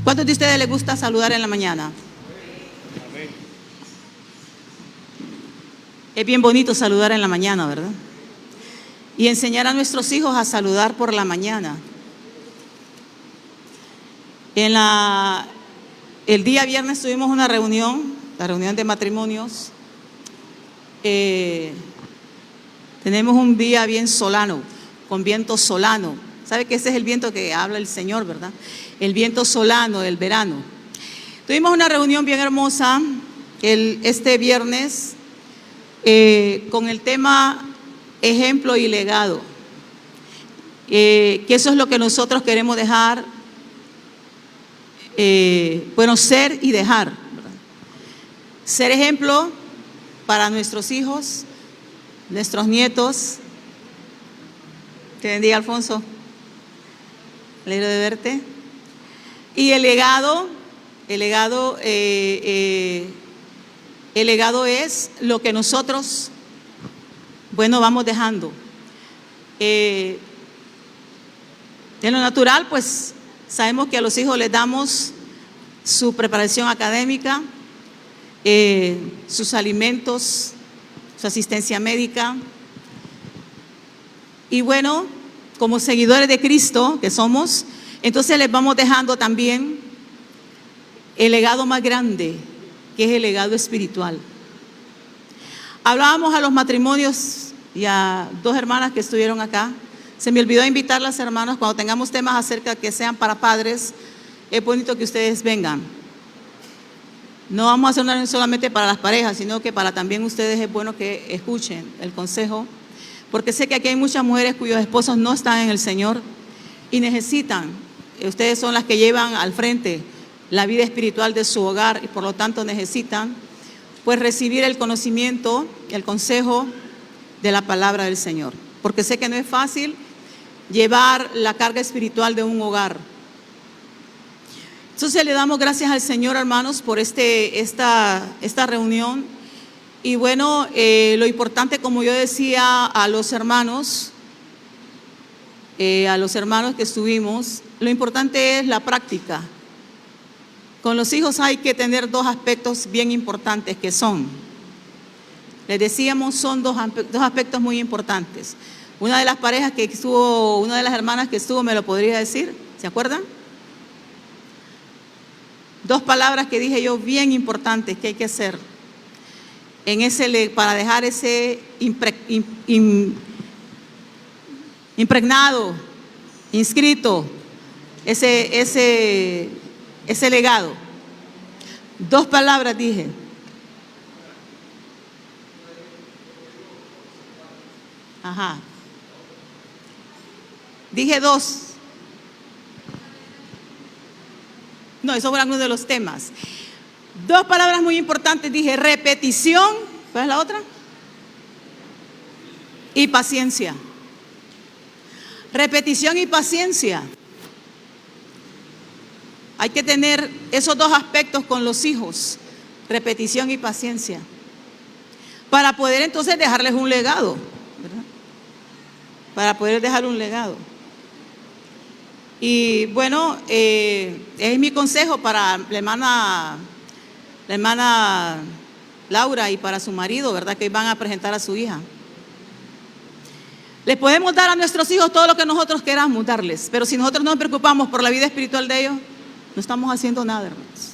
¿Cuántos de ustedes les gusta saludar en la mañana? Es bien bonito saludar en la mañana, ¿verdad? Y enseñar a nuestros hijos a saludar por la mañana. El día viernes tuvimos una reunión, la reunión de matrimonios. Tenemos un día bien solano, con viento solano. ¿Sabe que ese es el viento que habla el Señor, verdad? El viento solano del verano. Tuvimos una reunión bien hermosa este viernes con el tema ejemplo y legado. Que eso es lo que nosotros queremos dejar, bueno, ser y dejar, ¿verdad? Ser ejemplo para nuestros hijos, nuestros nietos. Te bendiga, Alfonso. Alegre de verte. Y el legado es lo que nosotros, bueno, vamos dejando. En lo natural, pues, sabemos que a los hijos les damos su preparación académica, sus alimentos, su asistencia médica. Y bueno, como seguidores de Cristo que somos, entonces les vamos dejando también el legado más grande, que es el legado espiritual. Hablábamos a los matrimonios y a dos hermanas que estuvieron acá. Se me olvidó invitar a las hermanas, cuando tengamos temas acerca que sean para padres, es bonito que ustedes vengan. No vamos a hacer una solamente para las parejas, sino que para también ustedes es bueno que escuchen el consejo, porque sé que aquí hay muchas mujeres cuyos esposos no están en el Señor y necesitan, ustedes son las que llevan al frente la vida espiritual de su hogar y por lo tanto necesitan pues recibir el conocimiento, el consejo de la palabra del Señor, porque sé que no es fácil llevar la carga espiritual de un hogar. Entonces le damos gracias al Señor, hermanos, por esta reunión. Y bueno, lo importante, como yo decía a los hermanos que estuvimos, lo importante es la práctica. Con los hijos hay que tener dos aspectos bien importantes que son, les decíamos, son dos aspectos muy importantes. Una de las parejas que estuvo, una de las hermanas que estuvo me lo podría decir, ¿se acuerdan? Dos palabras que dije yo bien importantes que hay que hacer para dejar ese impregnado, inscrito, ese legado. Dos palabras dije. Ajá. Dije dos. No, eso fue uno de los temas. Dos palabras muy importantes, dije repetición, ¿cuál es la otra? Y paciencia. Repetición y paciencia. Hay que tener esos dos aspectos con los hijos, repetición y paciencia, para poder entonces dejarles un legado, ¿verdad? Para poder dejar un legado. Y bueno, es mi consejo para la hermana Laura y para su marido, ¿verdad? Que van a presentar a su hija. Les podemos dar a nuestros hijos todo lo que nosotros queramos darles, pero si nosotros no nos preocupamos por la vida espiritual de ellos, no estamos haciendo nada, hermanos.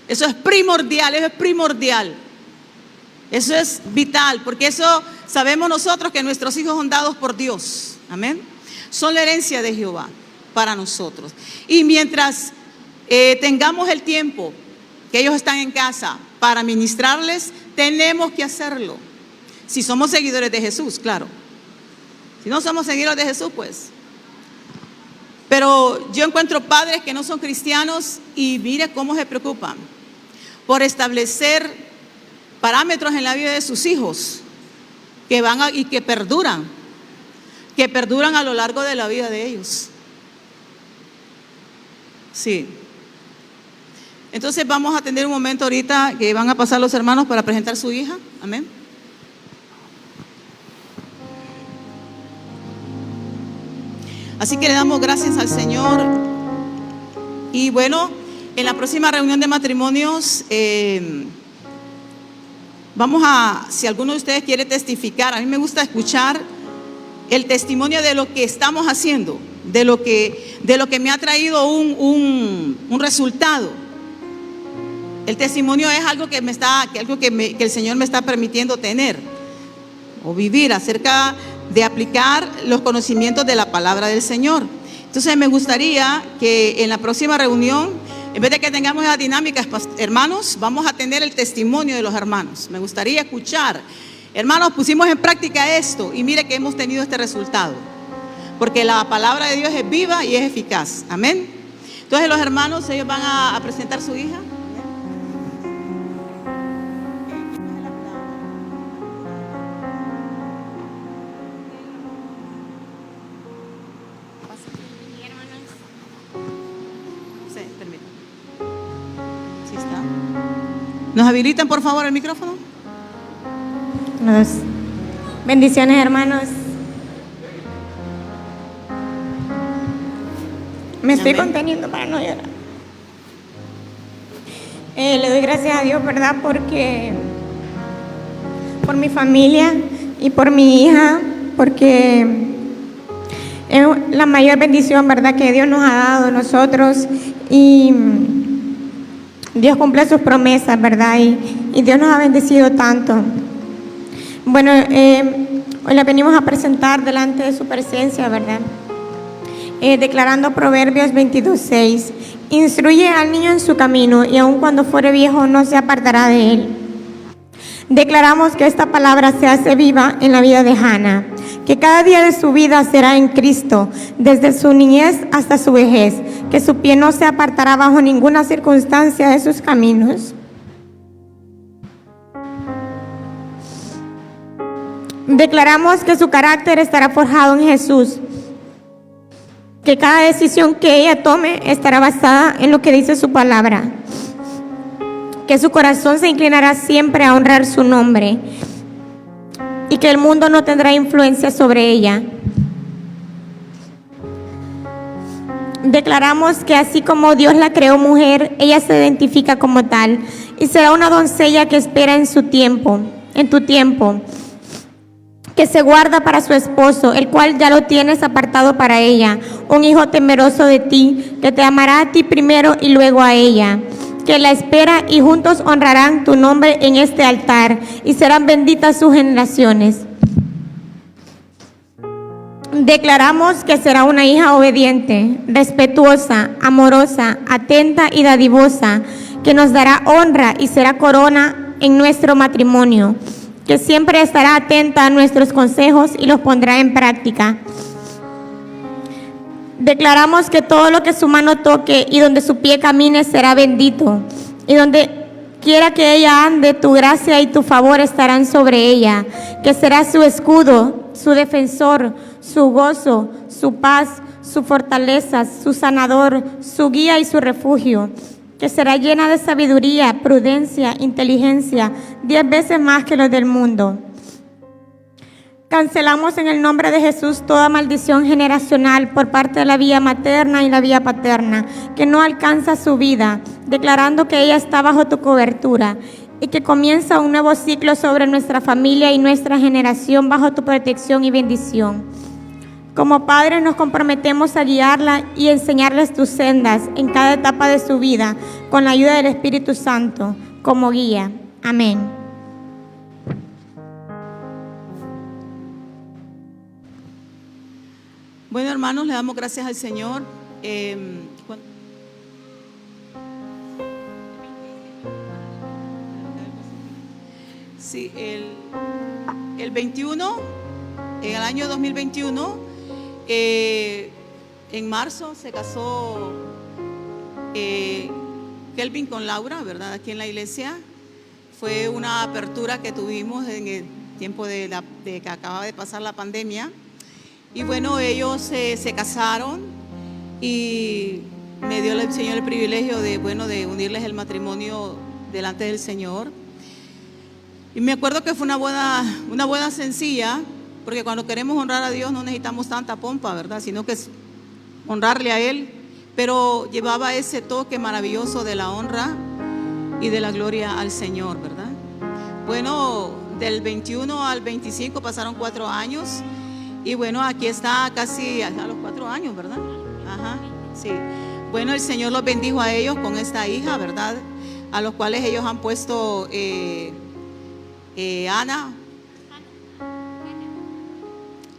Eso es primordial, eso es primordial. Eso es vital, porque eso sabemos nosotros que nuestros hijos son dados por Dios. Amén. Son la herencia de Jehová para nosotros. Y mientras tengamos el tiempo que ellos están en casa para ministrarles, tenemos que hacerlo. Si somos seguidores de Jesús, claro. Si no somos seguidores de Jesús, pues. Pero yo encuentro padres que no son cristianos y mire cómo se preocupan por establecer parámetros en la vida de sus hijos que perduran a lo largo de la vida de ellos. Sí. Entonces vamos a tener un momento ahorita que van a pasar los hermanos para presentar su hija. Amén. Así que le damos gracias al Señor Y bueno, en la próxima reunión de matrimonios, si alguno de ustedes quiere testificar, a mí me gusta escuchar el testimonio de lo que estamos haciendo, de lo que me ha traído un resultado. El testimonio es algo que el Señor me está permitiendo tener o vivir acerca de aplicar los conocimientos de la palabra del Señor. Entonces me gustaría que en la próxima reunión, en vez de que tengamos esas dinámicas, hermanos, vamos a tener el testimonio de los hermanos. Me gustaría escuchar, hermanos, pusimos en práctica esto y mire que hemos tenido este resultado, porque la palabra de Dios es viva y es eficaz. Amén. Entonces los hermanos, ellos van a presentar a su hija. ¿Nos habilitan por favor el micrófono? Bendiciones, hermanos. Me estoy conteniendo para no llorar. Le doy gracias a Dios, ¿verdad? Porque por mi familia y por mi hija, porque es la mayor bendición, ¿verdad?, que Dios nos ha dado a nosotros, y Dios cumple sus promesas, ¿verdad? Y Dios nos ha bendecido tanto. Bueno, hoy la venimos a presentar delante de su presencia, ¿verdad? Declarando Proverbios 22:6. Instruye al niño en su camino, y aun cuando fuere viejo no se apartará de él. Declaramos que esta palabra se hace viva en la vida de Hannah, que cada día de su vida será en Cristo, desde su niñez hasta su vejez, que su pie no se apartará bajo ninguna circunstancia de sus caminos. Declaramos que su carácter estará forjado en Jesús, que cada decisión que ella tome estará basada en lo que dice su palabra, que su corazón se inclinará siempre a honrar su nombre, y que el mundo no tendrá influencia sobre ella. Declaramos que así como Dios la creó mujer, ella se identifica como tal, y será una doncella que espera en tu tiempo, que se guarda para su esposo, el cual ya lo tienes apartado para ella, un hijo temeroso de ti, que te amará a ti primero y luego a ella, que la espera, y juntos honrarán tu nombre en este altar, y serán benditas sus generaciones. Declaramos que será una hija obediente, respetuosa, amorosa, atenta y dadivosa, que nos dará honra y será corona en nuestro matrimonio, que siempre estará atenta a nuestros consejos y los pondrá en práctica. Declaramos que todo lo que su mano toque y donde su pie camine será bendito, y donde quiera que ella ande, tu gracia y tu favor estarán sobre ella, que será su escudo, su defensor, su gozo, su paz, su fortaleza, su sanador, su guía y su refugio, que será llena de sabiduría, prudencia, inteligencia, 10 veces más que los del mundo. Cancelamos en el nombre de Jesús toda maldición generacional por parte de la vía materna y la vía paterna, que no alcanza su vida, declarando que ella está bajo tu cobertura, y que comienza un nuevo ciclo sobre nuestra familia y nuestra generación bajo tu protección y bendición. Como padres nos comprometemos a guiarla y enseñarles tus sendas en cada etapa de su vida, con la ayuda del Espíritu Santo como guía. Amén. Bueno, hermanos, le damos gracias al Señor. Sí, el 21, en el año 2021, en marzo se casó Kelvin con Laura, ¿verdad? Aquí en la iglesia. Fue una apertura que tuvimos en el tiempo de que acababa de pasar la pandemia. Y bueno, ellos se casaron, y me dio el Señor el privilegio de unirles el matrimonio delante del Señor. Y me acuerdo que fue una boda sencilla, porque cuando queremos honrar a Dios no necesitamos tanta pompa, ¿verdad? Sino que es honrarle a Él pero llevaba ese toque maravilloso de la honra y de la gloria al Señor, ¿verdad? Bueno, del 21 al 25 pasaron 4 años y bueno, aquí está casi a los 4 años, ¿verdad? Ajá, sí. Bueno, el Señor los bendijo a ellos con esta hija, ¿verdad? A los cuales ellos han puesto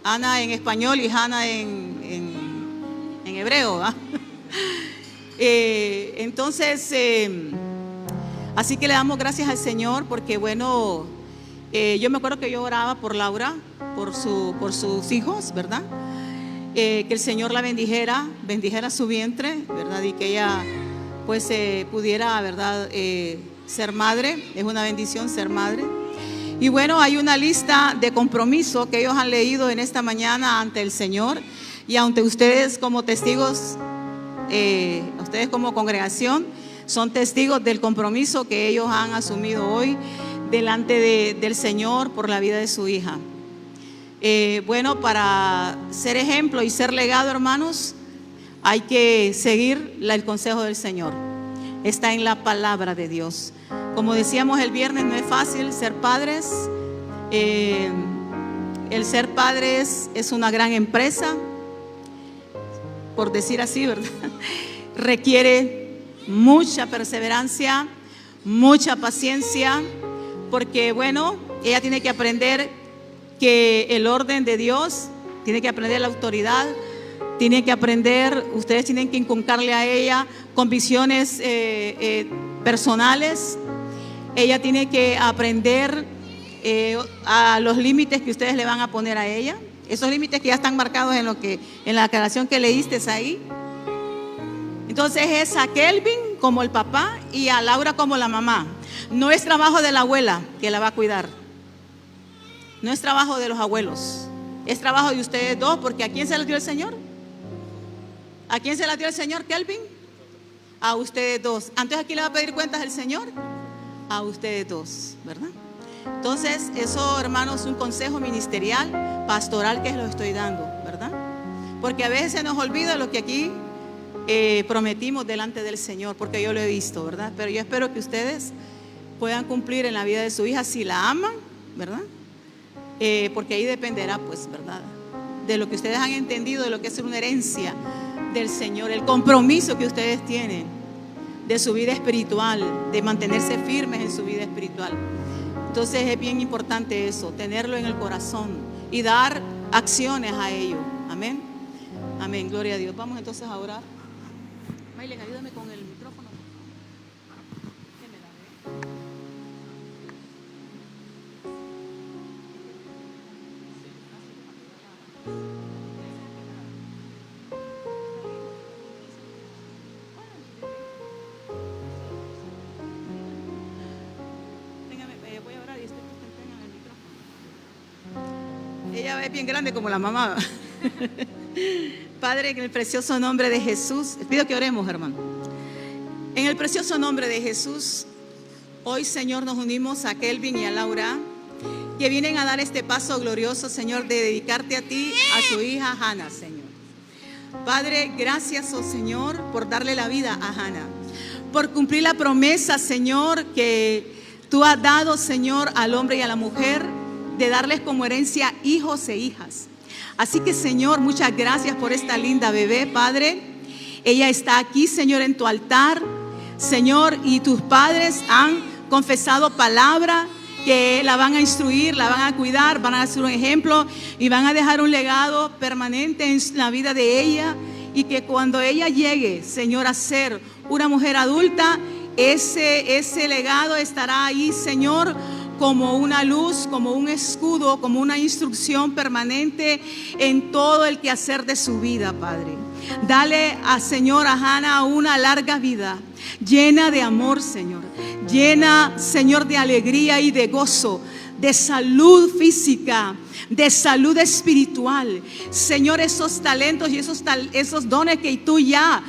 Ana en español y Hannah en hebreo, ¿verdad? Entonces, así que le damos gracias al Señor porque bueno, yo me acuerdo que yo oraba por Laura, por sus hijos, ¿verdad? Que el Señor la bendijera su vientre, ¿verdad? Y que ella pues pudiera, ¿verdad? Ser madre. Es una bendición ser madre. Y bueno, hay una lista de compromiso que ellos han leído en esta mañana ante el Señor y ante ustedes como testigos, ustedes como congregación son testigos del compromiso que ellos han asumido hoy delante del Señor por la vida de su hija. Bueno, para ser ejemplo y ser legado, hermanos, hay que seguir el consejo del Señor. Está en la palabra de Dios. Como decíamos el viernes, no es fácil ser padres. El ser padres es una gran empresa, por decir así, ¿verdad? Requiere mucha perseverancia, mucha paciencia, porque bueno, ella tiene que aprender que el orden de Dios, tiene que aprender la autoridad, tiene que aprender, ustedes tienen que inculcarle a ella convicciones personales. Ella tiene que aprender a los límites que ustedes le van a poner a ella. Esos límites que ya están marcados en la aclaración que leíste ahí. Entonces es a Kelvin como el papá y a Laura como la mamá. No es trabajo de la abuela que la va a cuidar. No es trabajo de los abuelos. Es trabajo de ustedes dos, porque ¿a quién se las dio el Señor? ¿A quién se las dio el Señor, Kelvin? A ustedes dos. Entonces, ¿a quién le va a pedir cuentas el Señor? A ustedes dos, ¿verdad? Entonces, eso, hermanos, es un consejo ministerial, pastoral que les estoy dando, ¿verdad? Porque a veces se nos olvida lo que aquí prometimos delante del Señor, porque yo lo he visto, ¿verdad? Pero yo espero que ustedes puedan cumplir en la vida de su hija si la aman, ¿verdad? Porque ahí dependerá, pues, ¿verdad? De lo que ustedes han entendido, de lo que es una herencia del Señor, el compromiso que ustedes tienen de su vida espiritual, de mantenerse firmes en su vida espiritual. Entonces es bien importante eso, tenerlo en el corazón y dar acciones a ello. Amén. Amén, gloria a Dios. Vamos entonces a orar. Maylen, ayúdame con el micrófono. ¿Qué me la ve? Voy a orar y ustedes tengan el micrófono. Ella es bien grande como la mamá. Padre, en el precioso nombre de Jesús, les pido que oremos, hermano. En el precioso nombre de Jesús, hoy, Señor, nos unimos a Kelvin y a Laura, que vienen a dar este paso glorioso, Señor, de dedicarte a ti, a su hija Hannah, Señor. Padre, gracias, oh Señor, por darle la vida a Hannah, por cumplir la promesa, Señor, que tú has dado, Señor, al hombre y a la mujer, de darles como herencia hijos e hijas. Así que, Señor, muchas gracias por esta linda bebé, Padre. Ella está aquí, Señor, en tu altar, Señor, y tus padres han confesado palabra que la van a instruir, la van a cuidar, van a hacer un ejemplo y van a dejar un legado permanente en la vida de ella, y que cuando ella llegue, Señor, a ser una mujer adulta, ese legado estará ahí, Señor, como una luz, como un escudo, como una instrucción permanente en todo el quehacer de su vida, Padre. Dale a Señor, a Hannah, una larga vida llena de amor, Señor, llena, Señor, de alegría y de gozo, de salud física, de salud espiritual. Señor, esos talentos y esos dones que tú ya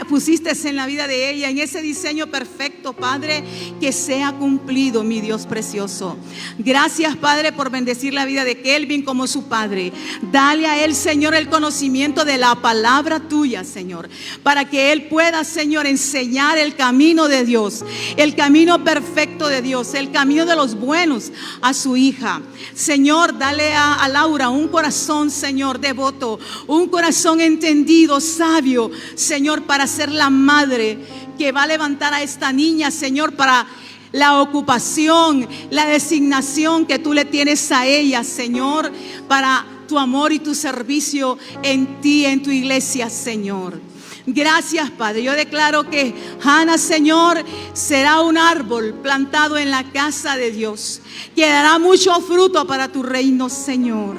pusiste en la vida de ella, en ese diseño perfecto, decreto, Padre, que sea cumplido, mi Dios precioso. Gracias, Padre, por bendecir la vida de Kelvin como su padre. Dale a él, Señor, el conocimiento de la palabra tuya, Señor, para que él pueda, Señor, enseñar el camino de Dios, el camino perfecto de Dios, el camino de los buenos a su hija. Señor, dale a Laura un corazón, Señor, devoto, un corazón entendido, sabio, Señor, para ser la madre que va a levantar a esta niña, Señor, para la ocupación, la designación que tú le tienes a ella, Señor, para tu amor y tu servicio en ti, en tu iglesia, Señor. Gracias, Padre. Yo declaro que Hannah, Señor, será un árbol plantado en la casa de Dios, que dará mucho fruto para tu reino, Señor.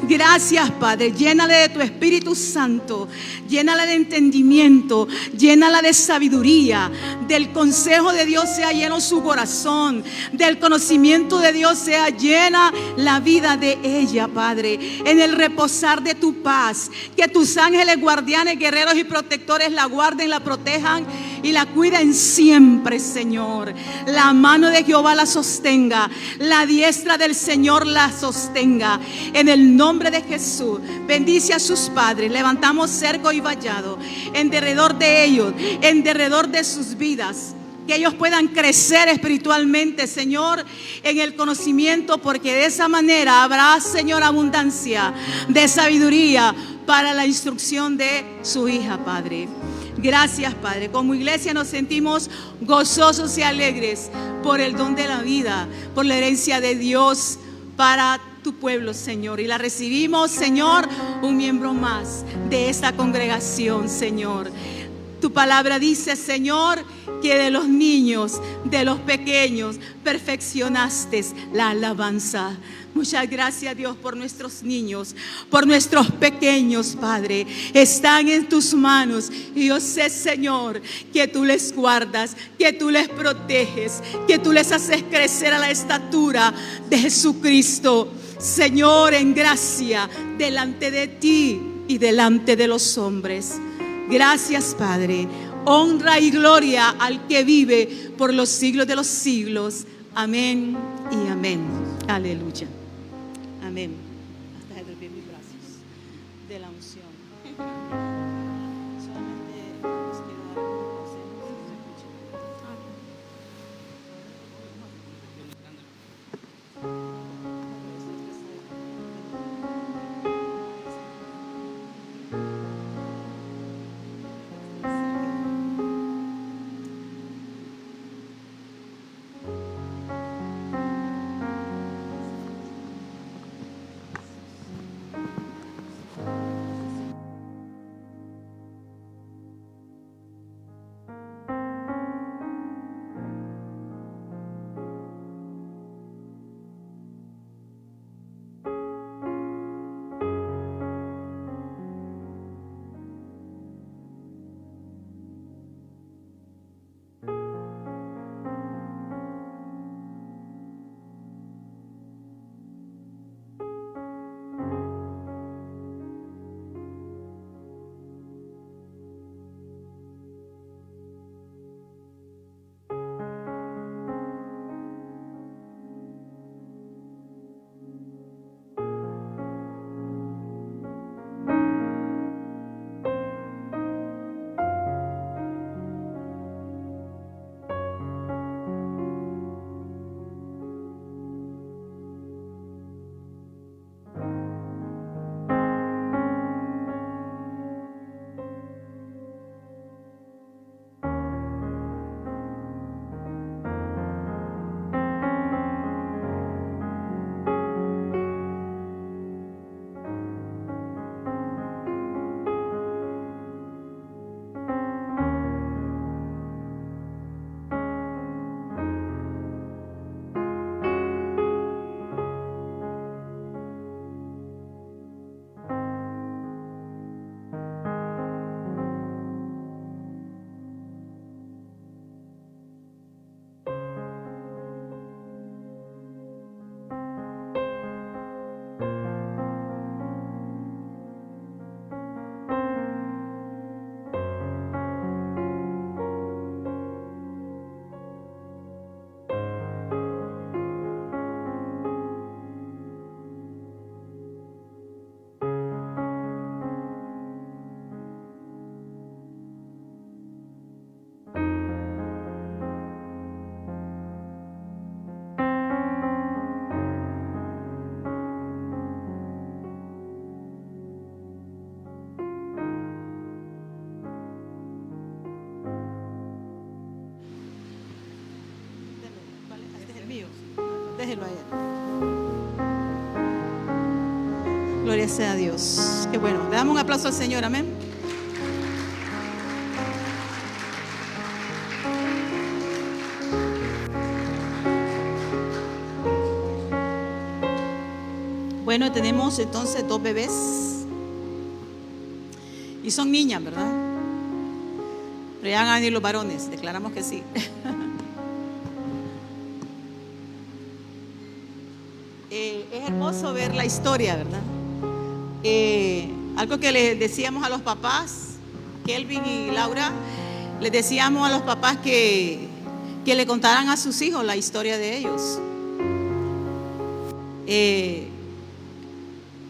Gracias, Padre. Llénale de tu Espíritu Santo, llénala de entendimiento, llénala de sabiduría. Del consejo de Dios sea lleno su corazón, del conocimiento de Dios sea llena la vida de ella, Padre. En el reposar de tu paz, que tus ángeles guardianes, guerreros y protectores la guarden, la protejan y la cuiden siempre, Señor. La mano de Jehová la sostenga, la diestra del Señor la sostenga. En el nombre de Jesús, bendice a sus padres. Levantamos cerco y vallado en derredor de ellos, en derredor de sus vidas. Que ellos puedan crecer espiritualmente, Señor, en el conocimiento, porque de esa manera habrá, Señor, abundancia de sabiduría para la instrucción de su hija, Padre. Gracias, Padre. Como iglesia nos sentimos gozosos y alegres por el don de la vida, por la herencia de Dios para tu pueblo, Señor. Y la recibimos, Señor, un miembro más de esta congregación, Señor. Tu palabra dice, Señor, que de los niños, de los pequeños, perfeccionaste la alabanza. Muchas gracias, Dios, por nuestros niños, por nuestros pequeños, Padre. Están en tus manos y yo sé, Señor, que tú les guardas, que tú les proteges, que tú les haces crecer a la estatura de Jesucristo. Señor, en gracia, delante de ti y delante de los hombres. Gracias, Padre. Honra y gloria al que vive por los siglos de los siglos. Amén y amén. Aleluya. Amén. Hasta se mis brazos de la unción. Solamente les quiero dar unos consejos y se escuchen. Déjelo a él. Gloria sea a Dios. Qué bueno. Le damos un aplauso al Señor. Amén. Bueno, tenemos entonces 2 bebés. Y son niñas, ¿verdad? Pero ya van a venir los varones. Declaramos que sí. Es hermoso ver la historia, ¿verdad? Algo que le decíamos a los papás, Kelvin y Laura, les decíamos a los papás que le contaran a sus hijos la historia de ellos.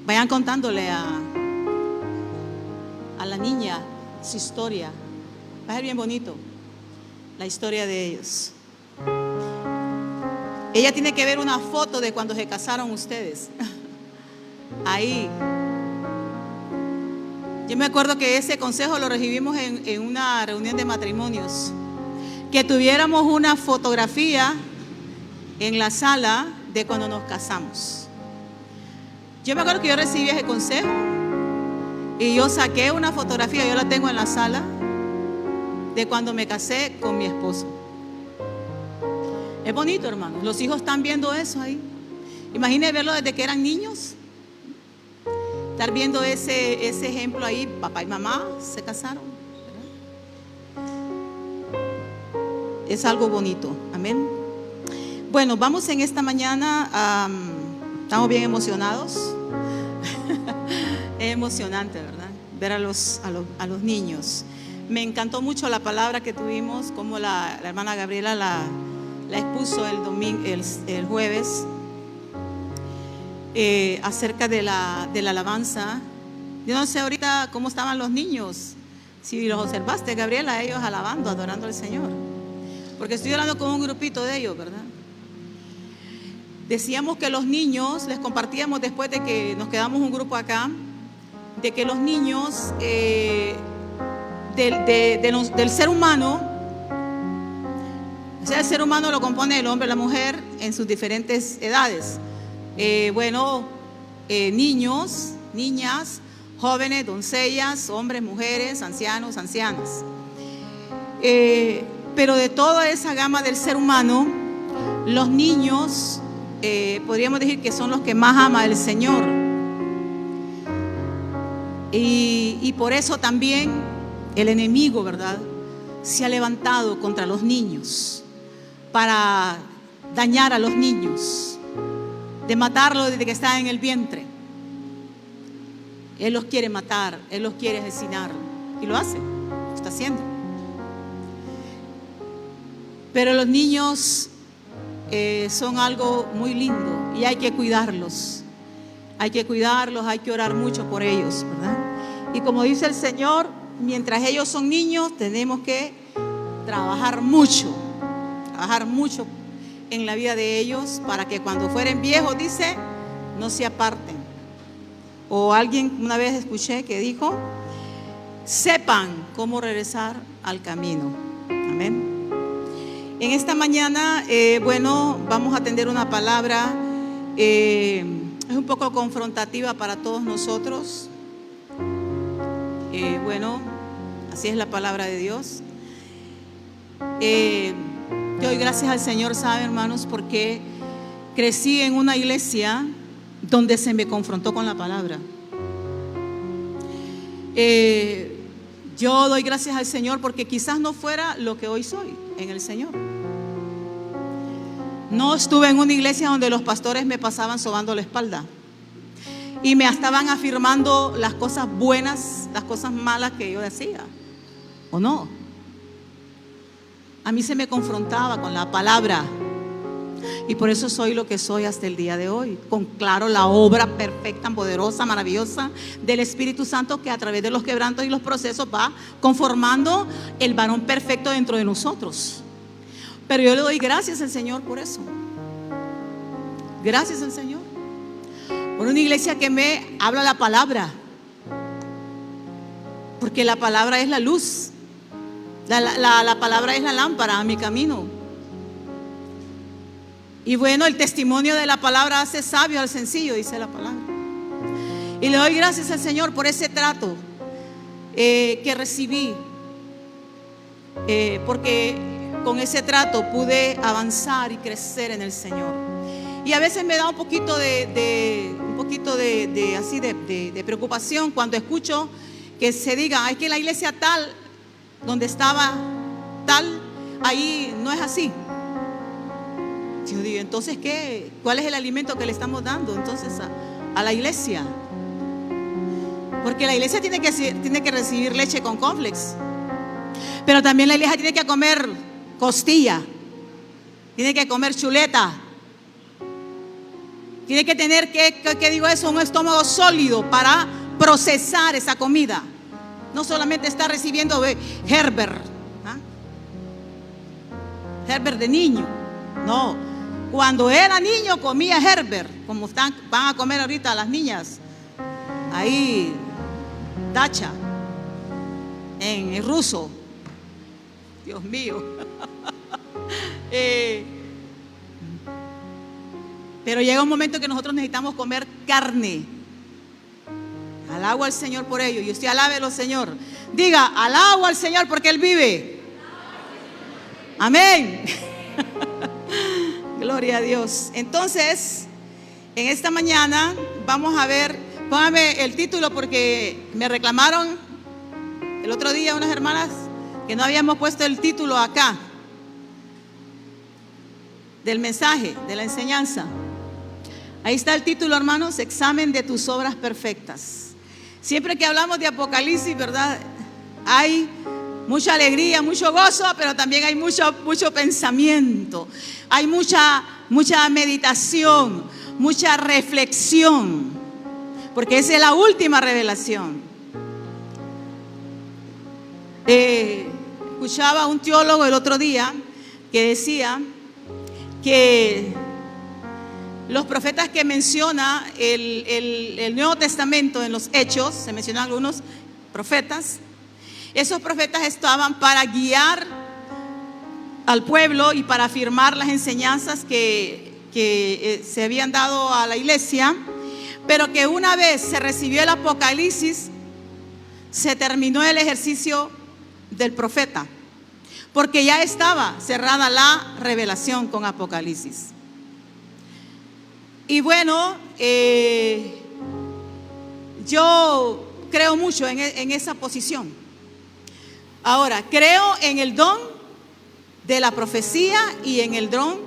Vayan contándole a la niña su historia. Va a ser bien bonito la historia de ellos. Ella tiene que ver una foto de cuando se casaron ustedes. Ahí. Yo me acuerdo que ese consejo lo recibimos en una reunión de matrimonios. Que tuviéramos una fotografía en la sala de cuando nos casamos. Yo me acuerdo que yo recibí ese consejo y yo saqué una fotografía, yo la tengo en la sala, de cuando me casé con mi esposo. Es bonito, hermanos. Los hijos están viendo eso ahí. Imagínense verlo desde que eran niños. Estar viendo ese ejemplo ahí. Papá y mamá se casaron, ¿verdad? Es algo bonito. Amén. Bueno, vamos en esta mañana. Estamos bien emocionados. Es emocionante, ¿verdad? Ver a los niños. Me encantó mucho la palabra que tuvimos, como la hermana Gabriela la expuso el jueves, acerca de la alabanza. Yo no sé ahorita cómo estaban los niños, si los observaste, Gabriela, ellos alabando, adorando al Señor, porque estoy hablando con un grupito de ellos, ¿verdad? Decíamos que los niños, les compartíamos después de que nos quedamos un grupo acá, de que los niños del ser humano, o sea, el ser humano lo compone el hombre y la mujer en sus diferentes edades. Niños, niñas, jóvenes, doncellas, hombres, mujeres, ancianos, ancianas. Pero de toda esa gama del ser humano, los niños, podríamos decir que son los que más ama el Señor. Y por eso también el enemigo, ¿verdad?, se ha levantado contra los niños para dañar a los niños, de matarlos desde que están en el vientre. Él los quiere matar, Él los quiere asesinar, y lo hace, lo está haciendo. Pero los niños son algo muy lindo y hay que cuidarlos. Hay que cuidarlos, hay que orar mucho por ellos, ¿verdad? Y como dice el Señor, mientras ellos son niños, tenemos que trabajar mucho en la vida de ellos, para que cuando fueren viejos, dice, no se aparten. O alguien una vez escuché que dijo, sepan cómo regresar al camino. Amén. En esta mañana, vamos a atender una palabra, es un poco confrontativa para todos nosotros. Así es la palabra de Dios. Yo doy gracias al Señor, ¿saben, hermanos? Porque crecí en una iglesia donde se me confrontó con la palabra. Yo doy gracias al Señor porque quizás no fuera lo que hoy soy en el Señor. No estuve en una iglesia donde los pastores me pasaban sobando la espalda y me estaban afirmando las cosas buenas, las cosas malas que yo decía, ¿o no? A mí se me confrontaba con la palabra y por eso soy lo que soy hasta el día de hoy. Con claro la obra perfecta, poderosa, maravillosa del Espíritu Santo, que a través de los quebrantos y los procesos va conformando el varón perfecto dentro de nosotros. Pero yo le doy gracias al Señor por eso. Gracias al Señor por una iglesia que me habla la palabra, porque la palabra es la luz. La palabra es la lámpara a mi camino. Y bueno, el testimonio de la palabra hace sabio al sencillo, dice la palabra. Y le doy gracias al Señor por ese trato que recibí, porque con ese trato pude avanzar y crecer en el Señor. Y a veces me da un poquito de preocupación cuando escucho que se diga, es que la iglesia tal, donde estaba tal, ahí no es así. Yo digo, entonces ¿qué? ¿Cuál es el alimento que le estamos dando entonces a la iglesia? Porque la iglesia tiene que recibir leche con cornflakes, pero también la iglesia tiene que comer costilla, tiene que comer chuleta, tiene que tener ¿qué digo eso? Un estómago sólido para procesar esa comida. No solamente está recibiendo Herbert, ¿ah? Herbert de niño, no. Cuando era niño comía Herbert, como van a comer ahorita las niñas ahí, dacha, en ruso. Dios mío. Pero llega un momento que nosotros necesitamos comer carne. Alabo al Señor por ello. Y usted alábelo, Señor. Diga, alabo al Señor porque Él vive. Amén. Gloria a Dios. Entonces, en esta mañana vamos a ver, póngame el título porque me reclamaron el otro día unas hermanas que no habíamos puesto el título acá del mensaje, de la enseñanza. Ahí está el título, hermanos, examen de tus obras perfectas. Siempre que hablamos de Apocalipsis, ¿verdad? Hay mucha alegría, mucho gozo, pero también hay mucho pensamiento. Hay mucha meditación, mucha reflexión, porque esa es la última revelación. Escuchaba a un teólogo el otro día que decía que los profetas que menciona el Nuevo Testamento en los Hechos, se mencionan algunos profetas, esos profetas estaban para guiar al pueblo y para afirmar las enseñanzas que se habían dado a la iglesia, pero que una vez se recibió el Apocalipsis, se terminó el ejercicio del profeta, porque ya estaba cerrada la revelación con Apocalipsis. Y bueno, yo creo mucho en esa posición. Ahora, creo en el don de la profecía y en el don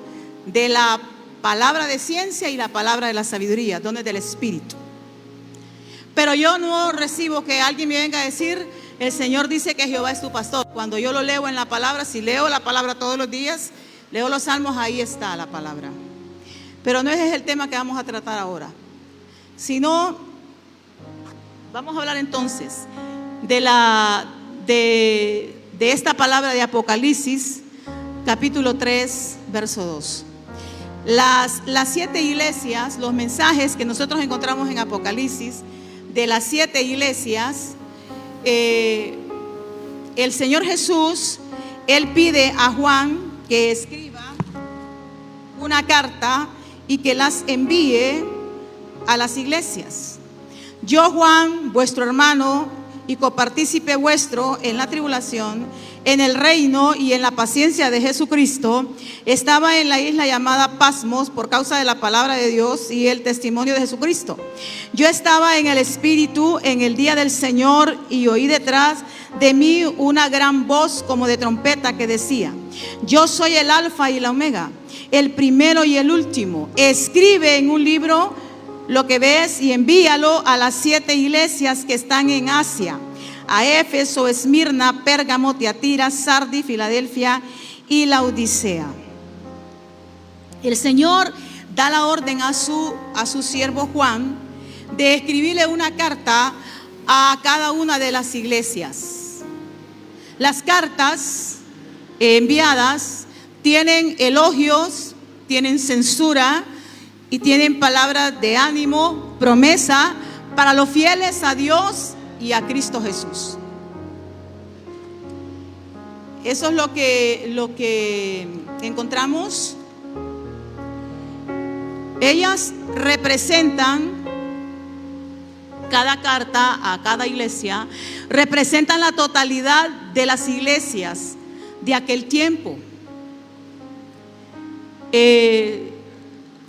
de la palabra de ciencia y la palabra de la sabiduría, dones del Espíritu. Pero yo no recibo que alguien me venga a decir, el Señor dice que Jehová es tu pastor. Cuando yo lo leo en la palabra, si leo la palabra todos los días, leo los salmos, ahí está la palabra. Pero no ese es el tema que vamos a tratar ahora, sino vamos a hablar entonces de esta palabra de Apocalipsis, capítulo 3, verso 2. Las 7 iglesias, los mensajes que nosotros encontramos en Apocalipsis, de las 7 iglesias, el Señor Jesús, Él pide a Juan que escriba una carta y que las envíe a las iglesias. Yo, Juan, vuestro hermano y copartícipe vuestro en la tribulación, en el reino y en la paciencia de Jesucristo, estaba en la isla llamada Pasmos por causa de la palabra de Dios y el testimonio de Jesucristo. Yo estaba en el Espíritu en el día del Señor y oí detrás de mí una gran voz como de trompeta que decía: yo soy el Alfa y la Omega, el primero y el último. Escribe en un libro lo que ves y envíalo a las 7 iglesias que están en Asia: a Éfeso, Esmirna, Pérgamo, Tiatira, Sardis, Filadelfia y Laodicea. El Señor da la orden a su siervo Juan de escribirle una carta a cada una de las iglesias. Las cartas enviadas tienen elogios, tienen censura y tienen palabras de ánimo, promesa para los fieles a Dios y a Cristo Jesús. Eso es lo que encontramos Ellas representan, cada carta a cada iglesia, representan la totalidad de las iglesias de aquel tiempo.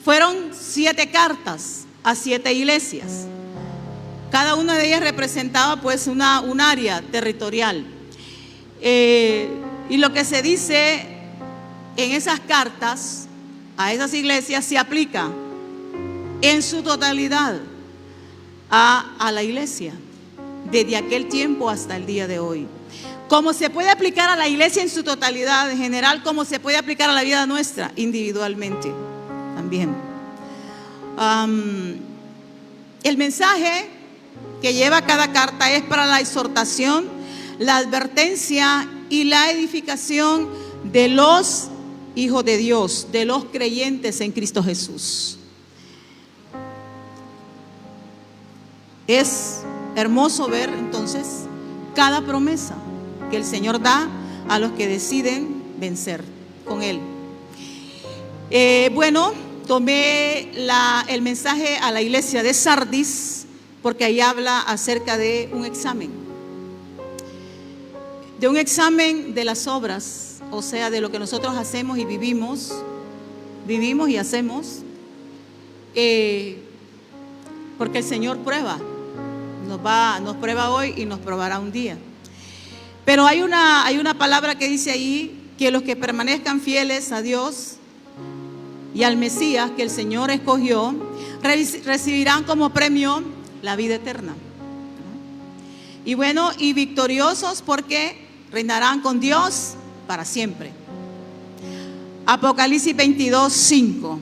Fueron 7 cartas a 7 iglesias. Cada una de ellas representaba pues un área territorial. Y lo que se dice en esas cartas a esas iglesias se aplica en su totalidad a la iglesia desde aquel tiempo hasta el día de hoy. Como se puede aplicar a la iglesia en su totalidad en general, como se puede aplicar a la vida nuestra individualmente también. El mensaje que lleva cada carta es para la exhortación, la advertencia y la edificación de los hijos de Dios, de los creyentes en Cristo Jesús. Es hermoso ver entonces cada promesa que el Señor da a los que deciden vencer con Él. Bueno, tomé el mensaje a la iglesia de Sardis porque ahí habla acerca de un examen de las obras, o sea, de lo que nosotros hacemos y vivimos y hacemos, porque el Señor prueba, nos prueba hoy y nos probará un día. Pero hay una palabra que dice ahí que los que permanezcan fieles a Dios y al Mesías que el Señor escogió recibirán como premio la vida eterna. Y bueno, y victoriosos porque reinarán con Dios para siempre. Apocalipsis 22:5.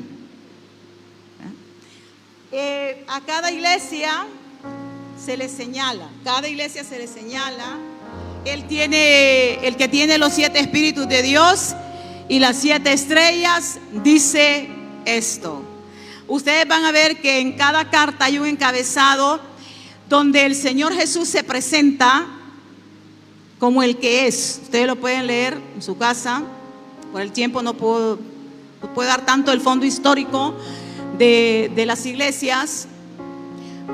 A cada iglesia se le señala, el que tiene los 7 espíritus de Dios y las 7 estrellas dice esto. Ustedes van a ver que en cada carta hay un encabezado donde el Señor Jesús se presenta como el que es. Ustedes lo pueden leer en su casa. Por el tiempo no puedo dar tanto el fondo histórico de las iglesias,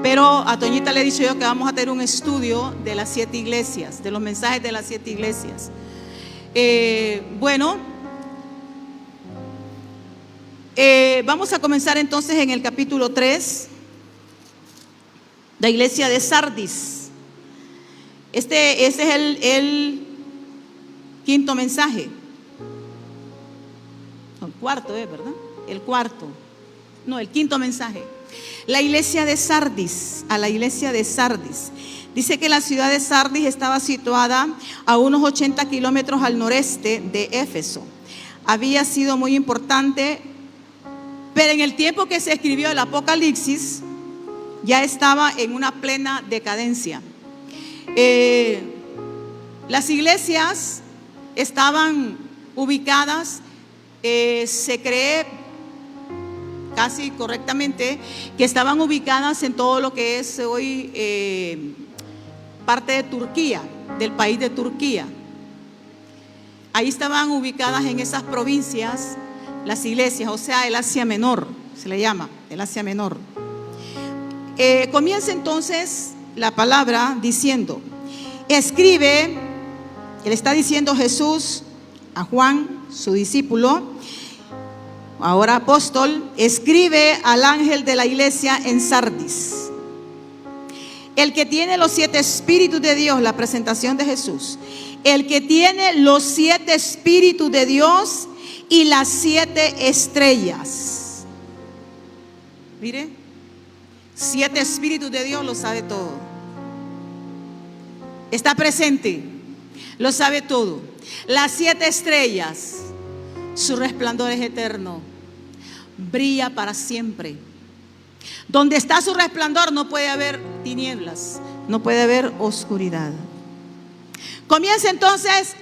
pero a Toñita le he dicho yo que vamos a tener un estudio de las 7 iglesias, de los mensajes de las 7 iglesias. Vamos a comenzar entonces en el capítulo 3, la iglesia de Sardis. Ese es el quinto mensaje. El cuarto, ¿verdad? El quinto mensaje. La iglesia de Sardis, a la iglesia de Sardis. Dice que la ciudad de Sardis estaba situada a unos 80 kilómetros al noreste de Éfeso. Había sido muy importante, pero en el tiempo que se escribió el Apocalipsis, ya estaba en una plena decadencia. Las iglesias estaban ubicadas, se cree casi correctamente que estaban ubicadas en todo lo que es hoy parte de Turquía, del país de Turquía. Ahí estaban ubicadas en esas provincias las iglesias, o sea, el Asia Menor, se le llama, el Asia Menor. Comienza entonces la palabra diciendo: escribe, le está diciendo Jesús a Juan, su discípulo, ahora apóstol, escribe al ángel de la iglesia en Sardis, el que tiene los 7 espíritus de Dios, la presentación de Jesús, el que tiene los 7 espíritus de Dios y las 7 estrellas. Mire, 7 espíritus de Dios, lo sabe todo, está presente, lo sabe todo. Las 7 estrellas, su resplandor es eterno, brilla para siempre. Donde está su resplandor no puede haber tinieblas, no puede haber oscuridad. Comienza entonces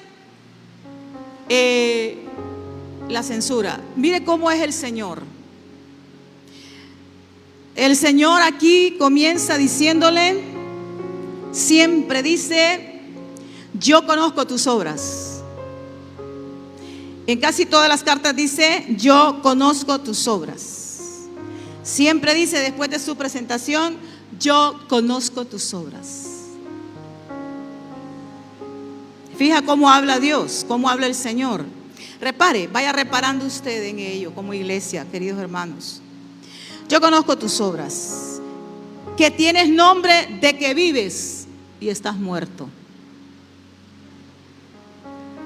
la censura. Mire cómo es el Señor. El Señor aquí comienza diciéndole, siempre dice: yo conozco tus obras. En casi todas las cartas dice: yo conozco tus obras. siempre dice después de su presentación: yo conozco tus obras. Fija cómo habla Dios, cómo habla el Señor. Repare, vaya reparando usted en ello como iglesia, queridos hermanos. Yo conozco tus obras, que tienes nombre de que vives y estás muerto.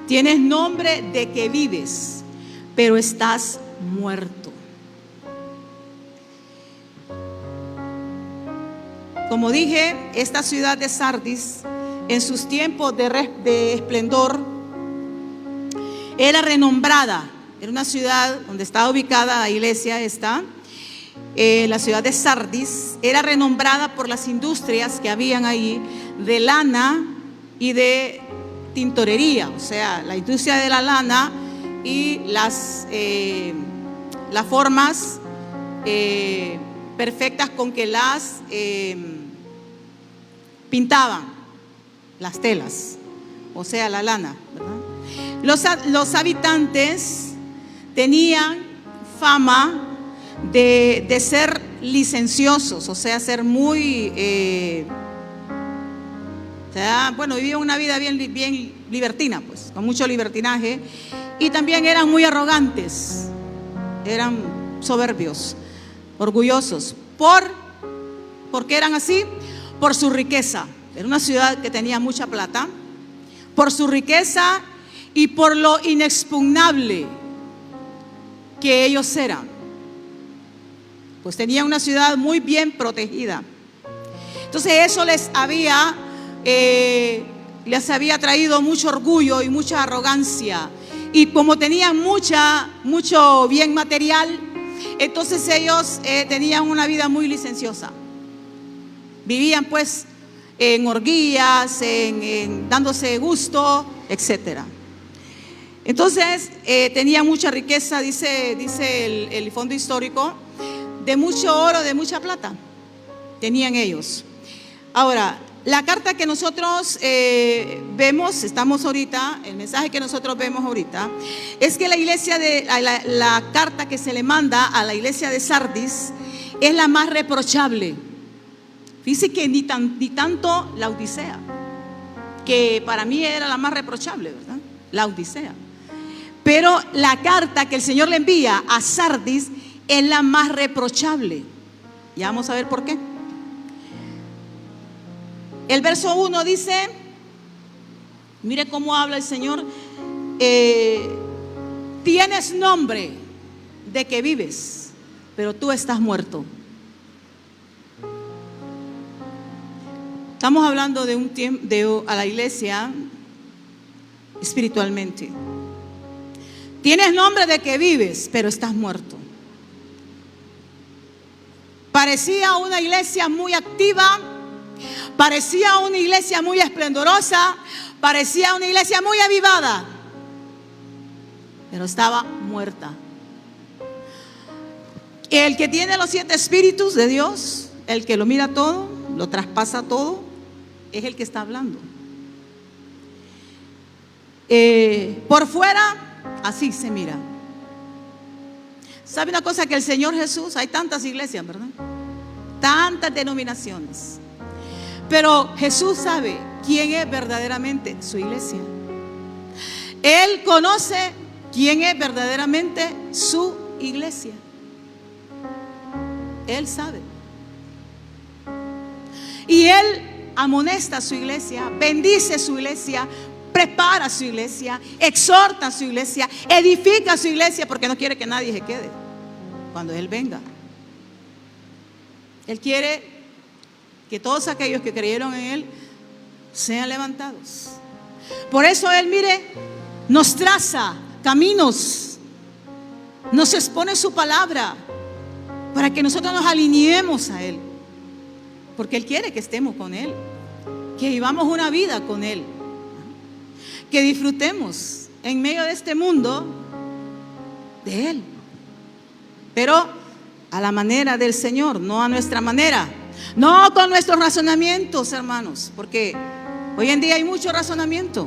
Tienes nombre de que vives, pero estás muerto. Como dije, esta ciudad de Sardis, en sus tiempos de esplendor, era renombrada. Era una ciudad donde estaba ubicada la iglesia la ciudad de Sardis. Era renombrada por las industrias que habían ahí de lana y de tintorería, o sea, la industria de la lana y las formas perfectas con que las pintaban las telas, o sea, la lana, ¿verdad? Los habitantes tenían fama de ser licenciosos, o sea, ser muy vivían una vida bien libertina, pues, con mucho libertinaje, y también eran muy arrogantes, eran soberbios, orgullosos. ¿Por qué eran así? Por su riqueza. Era una ciudad que tenía mucha plata, por su riqueza y por lo inexpugnable que ellos eran. Pues tenían una ciudad muy bien protegida. Entonces eso les había traído mucho orgullo y mucha arrogancia. Y como tenían mucho bien material, entonces ellos tenían una vida muy licenciosa. Vivían pues en orgías, en dándose gusto, etc. Entonces tenían mucha riqueza, dice el fondo histórico, de mucho oro, de mucha plata, tenían ellos. Ahora, la carta que nosotros vemos, estamos ahorita, el mensaje que nosotros vemos ahorita, es que la carta que se le manda a la iglesia de Sardis es la más reprochable. Fíjese que ni tanto la Odisea, que para mí era la más reprochable, ¿verdad? La Odisea. Pero la carta que el Señor le envía a Sardis es la más reprochable. Ya vamos a ver por qué. El verso 1 dice, mire cómo habla el Señor: tienes nombre de que vives, pero tú estás muerto. Estamos hablando de un tiempo a la iglesia espiritualmente. Tienes nombre de que vives, pero estás muerto. Parecía una iglesia muy activa, parecía una iglesia muy esplendorosa, parecía una iglesia muy avivada, pero estaba muerta. El que tiene los 7 espíritus de Dios, el que lo mira todo, lo traspasa todo, es el que está hablando. Por fuera, así se mira. ¿Sabe una cosa? Que el Señor Jesús, hay tantas iglesias, ¿verdad? Tantas denominaciones. Pero Jesús sabe quién es verdaderamente su iglesia. Él conoce quién es verdaderamente su iglesia. Él sabe. Y Él amonesta a su iglesia, bendice a su iglesia, prepara a su iglesia, exhorta a su iglesia, edifica a su iglesia, porque no quiere que nadie se quede cuando Él venga. Él quiere que todos aquellos que creyeron en Él sean levantados. Por eso Él, mire, nos traza caminos, nos expone su palabra para que nosotros nos alineemos a Él, porque Él quiere que estemos con Él, que vivamos una vida con Él, que disfrutemos en medio de este mundo de Él, pero a la manera del Señor, no a nuestra manera, no con nuestros razonamientos, hermanos, porque hoy en día hay mucho razonamiento.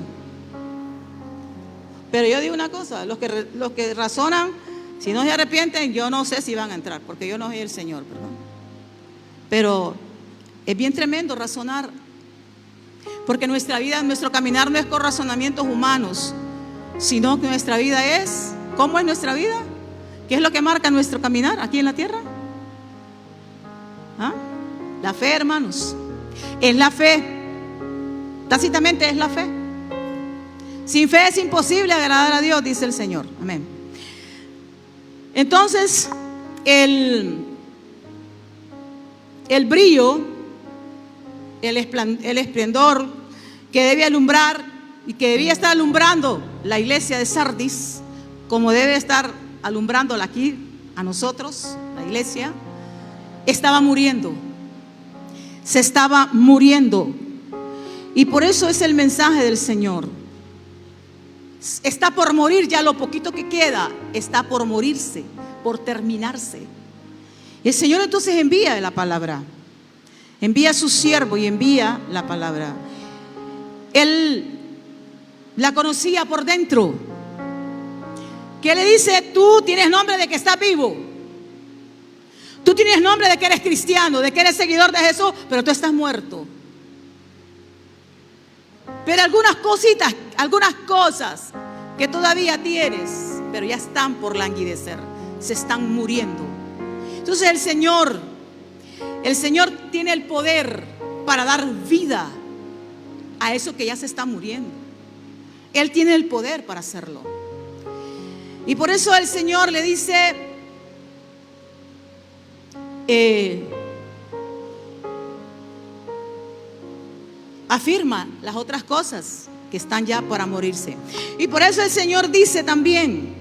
Pero yo digo una cosa: los que razonan Si no se arrepienten, yo no sé si van a entrar, porque yo no soy el Señor, ¿verdad? Pero es bien tremendo razonar, porque nuestra vida, nuestro caminar no es con razonamientos humanos, sino que nuestra vida es, ¿cómo es nuestra vida? ¿Qué es lo que marca nuestro caminar aquí en la tierra? ¿Ah? La fe, hermanos. Es la fe. Tácitamente es la fe. Sin fe es imposible agradar a Dios, dice el Señor. Amén. Entonces, el brillo, el esplendor que debe alumbrar y que debía estar alumbrando la iglesia de Sardis, como debe estar alumbrándola aquí a nosotros, la iglesia, estaba muriendo. Se estaba muriendo. Y por eso es el mensaje del Señor. Está por morir, ya lo poquito que queda está por morirse, por terminarse. Y el Señor entonces envía la palabra, envía a su siervo y envía la palabra. Él la conocía por dentro. ¿Qué le dice? Tú tienes nombre de que estás vivo, tú tienes nombre de que eres cristiano, de que eres seguidor de Jesús, pero tú estás muerto. Pero algunas cositas, algunas cosas que todavía tienes, pero ya están por languidecer, se están muriendo. Entonces el Señor tiene el poder para dar vida a eso que ya se está muriendo. Él tiene el poder para hacerlo. Y por eso el Señor le dice, afirma las otras cosas que están ya para morirse. Y por eso el Señor dice también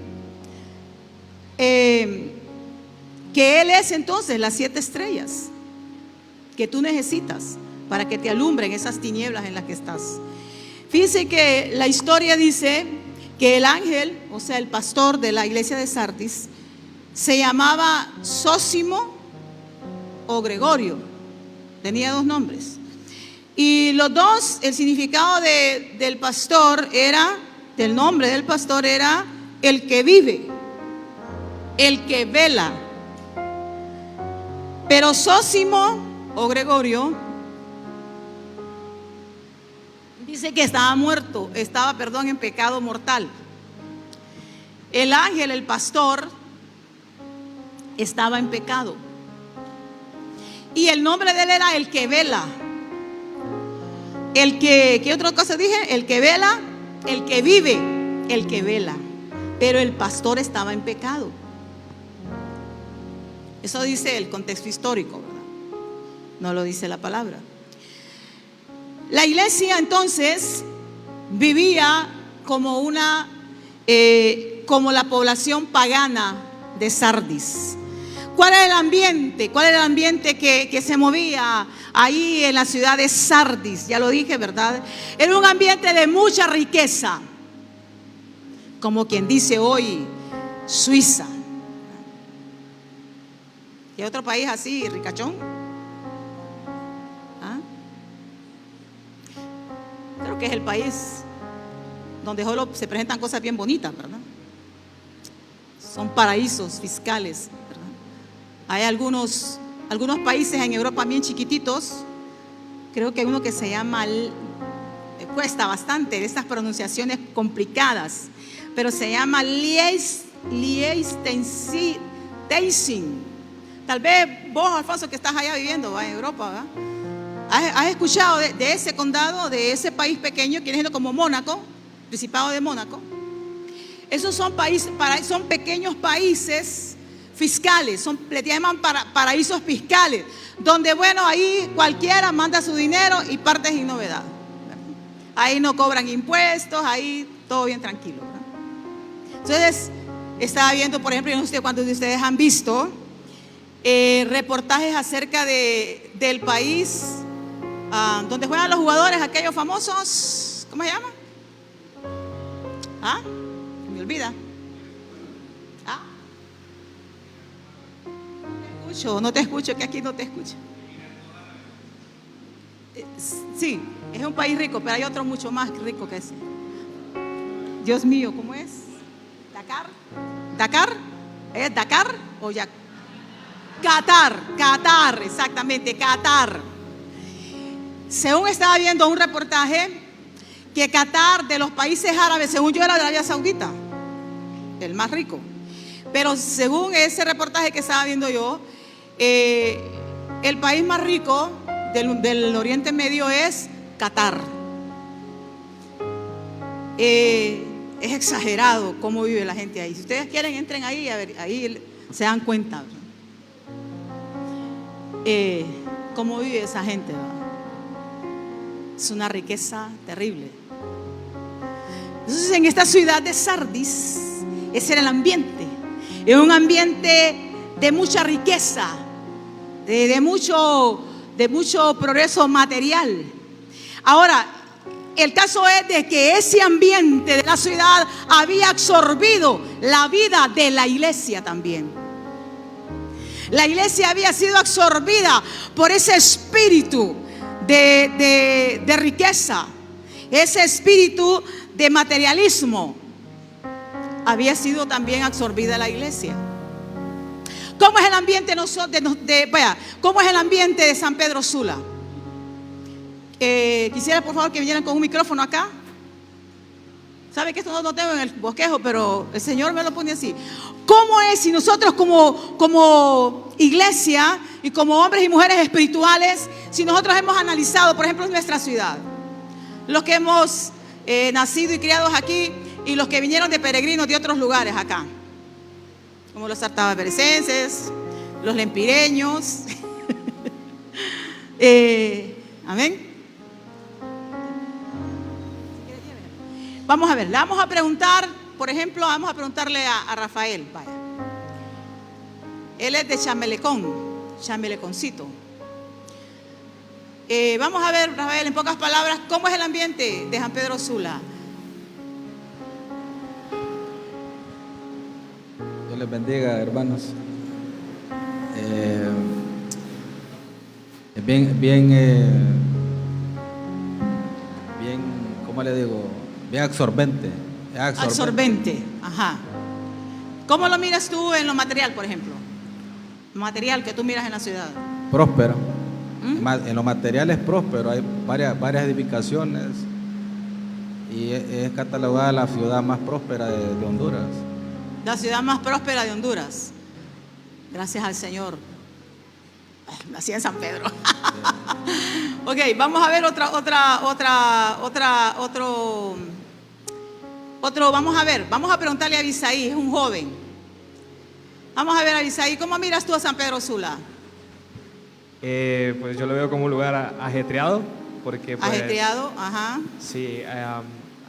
que Él es entonces las 7 estrellas que tú necesitas para que te alumbren esas tinieblas en las que estás. Fíjense que la historia dice que el ángel, o sea el pastor de la iglesia de Sardis, se llamaba Zósimo o Gregorio. Tenía 2 nombres. Y los dos, el significado del pastor era, del nombre del pastor era el que vive, el que vela. Pero Zósimo o Gregorio dice que estaba muerto, estaba en pecado mortal. El ángel, el pastor, estaba en pecado. Y el nombre de él era el que vela. ¿Qué otra cosa dije? El que vela, el que vive, el que vela. Pero el pastor estaba en pecado. Eso dice el contexto histórico, ¿verdad? No lo dice la palabra. La iglesia entonces vivía como como la población pagana de Sardis. ¿Cuál era el ambiente? ¿Cuál era el ambiente que se movía ahí en la ciudad de Sardis? Ya lo dije, ¿verdad? Era un ambiente de mucha riqueza, como quien dice hoy Suiza. ¿Y otro país así, ricachón? ¿Ah? Creo que es el país donde solo se presentan cosas bien bonitas, ¿verdad? Son paraísos fiscales, ¿verdad? Hay algunos países en Europa bien chiquititos. Creo que hay uno que se llama, cuesta bastante, estas pronunciaciones complicadas, pero se llama Liechtenstein. Tal vez vos, Alfonso, que estás allá viviendo en Europa, ¿verdad? ¿Has escuchado de ese condado, de ese país pequeño, que viene siendo como Mónaco, Principado de Mónaco? Esos son pequeños países fiscales, le llaman paraísos fiscales, donde ahí cualquiera manda su dinero y parte sin novedad. Ahí no cobran impuestos, ahí todo bien tranquilo, ¿verdad? Entonces, estaba viendo, por ejemplo, yo no sé cuántos de ustedes han visto reportajes acerca del país donde juegan los jugadores, aquellos famosos, ¿cómo se llama? ¿Ah? Me olvida. ¿Ah? No te escucho, que aquí no te escucho. Sí, es un país rico, pero hay otro mucho más rico que ese. Dios mío, ¿cómo es? ¿Dakar? ¿Es Dakar o ya? Qatar, exactamente, Qatar. Según estaba viendo un reportaje, que Qatar, de los países árabes, según yo, era de Arabia Saudita, el más rico. Pero según ese reportaje que estaba viendo yo, el país más rico del Oriente Medio es Qatar. Es exagerado cómo vive la gente ahí. Si ustedes quieren, entren ahí, a ver, ahí se dan cuenta cómo vive esa gente, ¿verdad? Es una riqueza terrible. Entonces, en esta ciudad de Sardis, ese era el ambiente. Es un ambiente de mucha riqueza, de mucho progreso material. Ahora, el caso es de que ese ambiente de la ciudad había absorbido la vida de la iglesia también. La iglesia había sido absorbida por ese espíritu de riqueza, ese espíritu de materialismo. Había sido también absorbida la iglesia. ¿Cómo es el ambiente cómo es el ambiente de San Pedro Sula? Quisiera por favor que vinieran con un micrófono acá. Sabe que esto no tengo en el bosquejo, pero el Señor me lo pone así. ¿Cómo es si nosotros como iglesia y como hombres y mujeres espirituales, si nosotros hemos analizado, por ejemplo, nuestra ciudad, los que hemos nacido y criados aquí y los que vinieron de peregrinos de otros lugares acá, como los sartaberecenses, los lempireños, amén. Vamos a ver, le vamos a preguntar, por ejemplo, vamos a preguntarle a Rafael, vaya. Él es de Chameleconcito. Vamos a ver, Rafael, en pocas palabras, ¿cómo es el ambiente de San Pedro Sula? Dios les bendiga, hermanos. Bien, ¿cómo le digo? Bien absorbente. Absorbente, ajá. ¿Cómo lo miras tú en lo material, por ejemplo? Lo material que tú miras en la ciudad. Próspero. En lo material es próspero. Hay varias edificaciones y es catalogada la ciudad más próspera de Honduras. La ciudad más próspera de Honduras. Gracias al Señor. Nací en San Pedro. Ok, vamos a ver otro, vamos a preguntarle a Abisaí, es un joven. Vamos a ver, Abisaí, ¿cómo miras tú a San Pedro Sula? Pues yo lo veo como un lugar ajetreado, porque pues, ajetreado, ajá. Sí,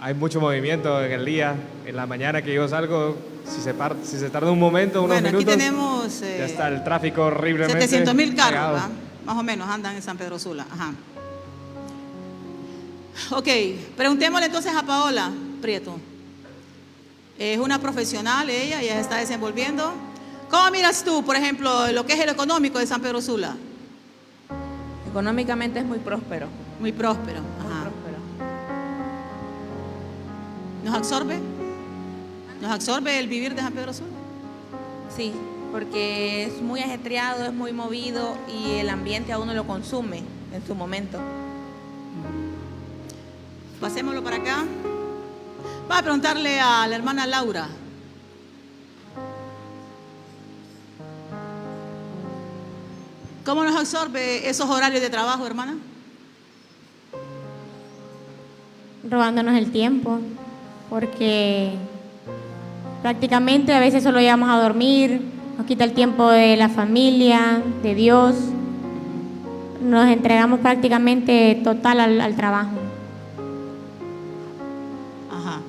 hay mucho movimiento en el día. En la mañana que yo salgo, si se tarda un momento, unos minutos, aquí tenemos ya está el tráfico horriblemente 700,000 carros, pegado. más o menos andan en San Pedro Sula, ajá. Ok, preguntémosle entonces a Paola Prieto. Es una profesional, ella se está desenvolviendo. ¿Cómo miras tú, por ejemplo, lo que es el económico de San Pedro Sula? Económicamente es muy próspero. Muy próspero, Muy ajá. próspero. ¿Nos absorbe? ¿Nos absorbe el vivir de San Pedro Sula? Sí, porque es muy ajetreado, es muy movido y el ambiente a uno lo consume en su momento. Pasémoslo para acá. Va a preguntarle a la hermana Laura. ¿Cómo nos absorbe esos horarios de trabajo, hermana? Robándonos el tiempo, porque prácticamente a veces solo llegamos a dormir, nos quita el tiempo de la familia, de Dios, nos entregamos prácticamente total al trabajo. Ajá.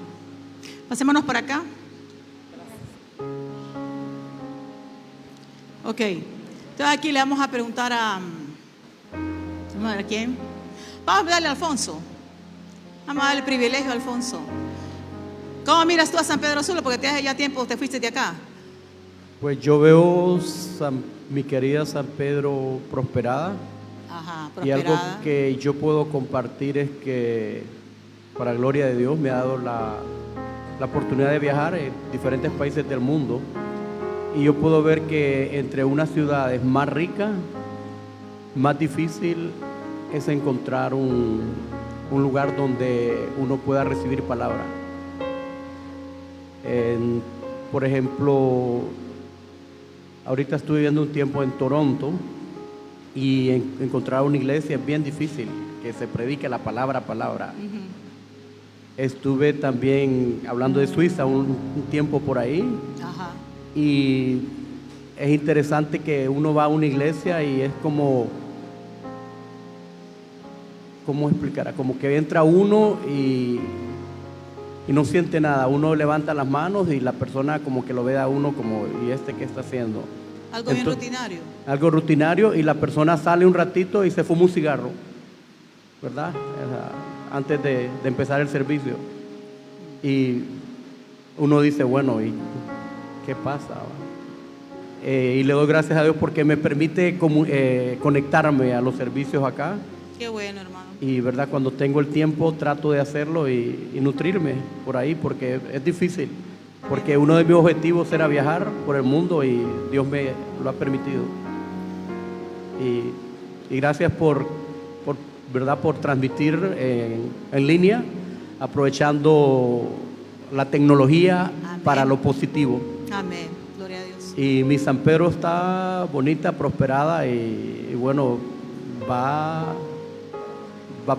Pasémonos para acá. Ok. Entonces aquí le vamos a preguntar vamos a ver a quién. Vamos a darle a Alfonso. Vamos a darle el privilegio a Alfonso. ¿Cómo miras tú a San Pedro Sula? Porque te hace ya tiempo, te fuiste de acá. Pues yo veo mi querida San Pedro prosperada. Ajá, Y algo prosperada. que yo puedo compartir es que, para gloria de Dios, me ha dado la oportunidad de viajar en diferentes países del mundo. y yo puedo ver que entre unas ciudades más ricas, más difícil es encontrar un lugar donde uno pueda recibir palabra. Por ejemplo, ahorita estuve viviendo un tiempo en Toronto y encontrar una iglesia es bien difícil, que se predique la palabra a palabra. Estuve también hablando de Suiza un tiempo por ahí. Ajá. Y es interesante que uno va a una iglesia y es como, ¿cómo explicar? Como que entra uno y no siente nada. Uno levanta las manos y la persona como que lo ve a uno como, ¿y este qué está haciendo? Algo bien rutinario. Algo rutinario, y la persona sale un ratito y se fuma un cigarro, ¿verdad? Antes de empezar el servicio. Y uno dice, bueno, ¿y qué pasa? Y le doy gracias a Dios porque me permite conectarme a los servicios acá. Qué bueno, hermano. Y verdad, cuando tengo el tiempo trato de hacerlo y nutrirme por ahí, porque es difícil. Porque uno de mis objetivos era viajar por el mundo y Dios me lo ha permitido. Y gracias por transmitir en línea, aprovechando la tecnología. Amén. Para lo positivo. Amén. Gloria a Dios. Y mi San Pedro está bonita, prosperada y bueno, va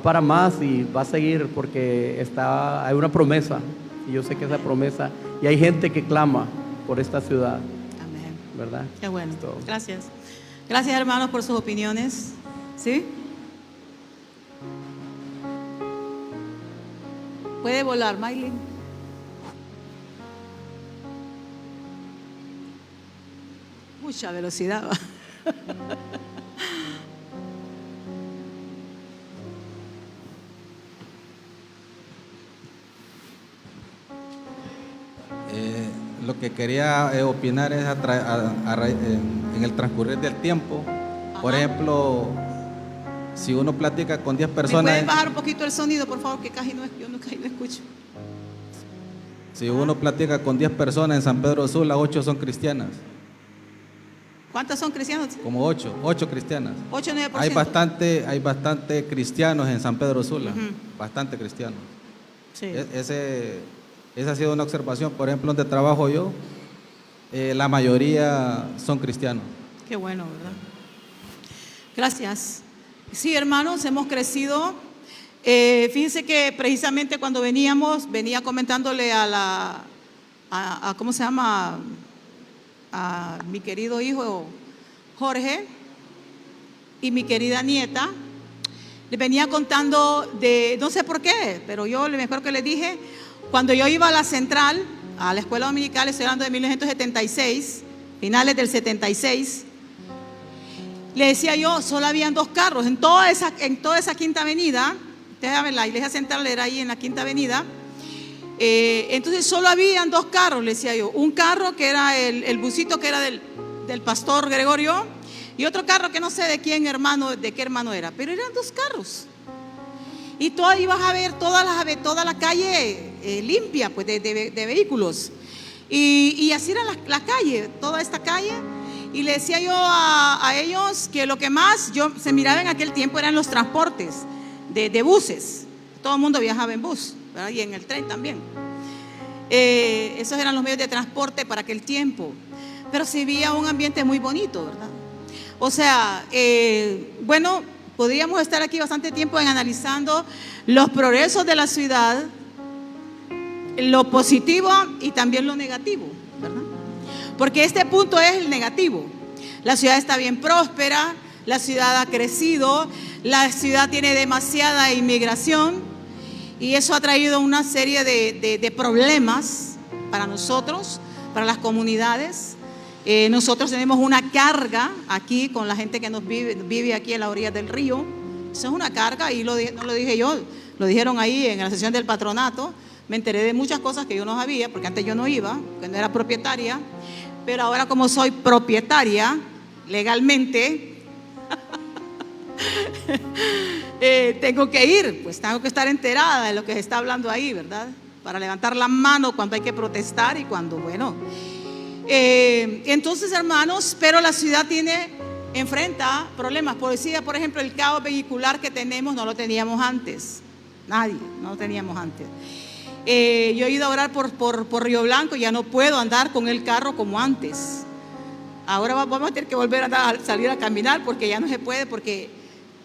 para más y va a seguir porque hay una promesa. Y yo sé que esa promesa, y hay gente que clama por esta ciudad. Amén. ¿Verdad? Qué bueno. Es todo. Gracias. Gracias, hermanos, por sus opiniones. ¿Sí? Puede volar, Maylin. Mucha velocidad. Lo que quería opinar es en el transcurrir del tiempo. Por ejemplo, si uno platica con 10 ¿Me personas, pueden bajar un poquito el sonido, por favor? Que casi yo casi no escucho. si uno platica con 10 personas en San Pedro Sula, 8 son cristianas. ¿Cuántas son cristianos? Como 8 cristianas. 8 o 9%. Hay bastante cristianos en San Pedro Sula, bastante cristianos. Sí. Esa ha sido una observación. Por ejemplo, donde trabajo yo, la mayoría son cristianos. Qué bueno, ¿verdad? Gracias. Sí, hermanos, hemos crecido. Fíjense que precisamente cuando venía comentándole a ¿cómo se llama? A mi querido hijo Jorge y mi querida nieta, le venía contando de, no sé por qué, pero yo me acuerdo que le dije, cuando yo iba a la central, a la escuela dominical, estoy hablando de 1976, finales del 76, le decía yo, solo habían 2 carros en toda esa Quinta Avenida. Ustedes saben, la iglesia central era ahí en la Quinta Avenida. Entonces solo habían 2 carros, le decía yo. Un carro que era el busito que era del pastor Gregorio, y otro carro que no sé de qué hermano era, pero eran 2 carros. Y ibas a ver toda la calle limpia, pues de vehículos. Y así era la calle, toda esta calle. Y le decía yo a ellos que lo que más se miraba en aquel tiempo eran los transportes de buses. Todo el mundo viajaba en bus, ¿verdad? Y en el tren también. Esos eran los medios de transporte para aquel tiempo. Pero se veía un ambiente muy bonito, ¿verdad? O sea, bueno, podríamos estar aquí bastante tiempo analizando los progresos de la ciudad, lo positivo y también lo negativo, ¿verdad? Porque este punto es el negativo. La ciudad está bien próspera, la ciudad ha crecido, la ciudad tiene demasiada inmigración y eso ha traído una serie de problemas para nosotros, para las comunidades. Nosotros tenemos una carga aquí con la gente que nos vive aquí en la orilla del río. Eso es una carga y no lo dije yo, lo dijeron ahí en la sesión del patronato. Me enteré de muchas cosas que yo no sabía, porque antes yo no iba, porque no era propietaria. Pero ahora, como soy propietaria legalmente, tengo que ir, pues tengo que estar enterada de lo que se está hablando ahí, ¿verdad? Para levantar la mano cuando hay que protestar y cuando, bueno. Entonces, hermanos, pero la ciudad enfrenta problemas. Por ejemplo, el caos vehicular que tenemos no lo teníamos antes. Nadie, no lo teníamos antes. Yo he ido a orar por Río Blanco y ya no puedo andar con el carro como antes. Ahora vamos a tener que volver a salir a caminar porque ya no se puede, porque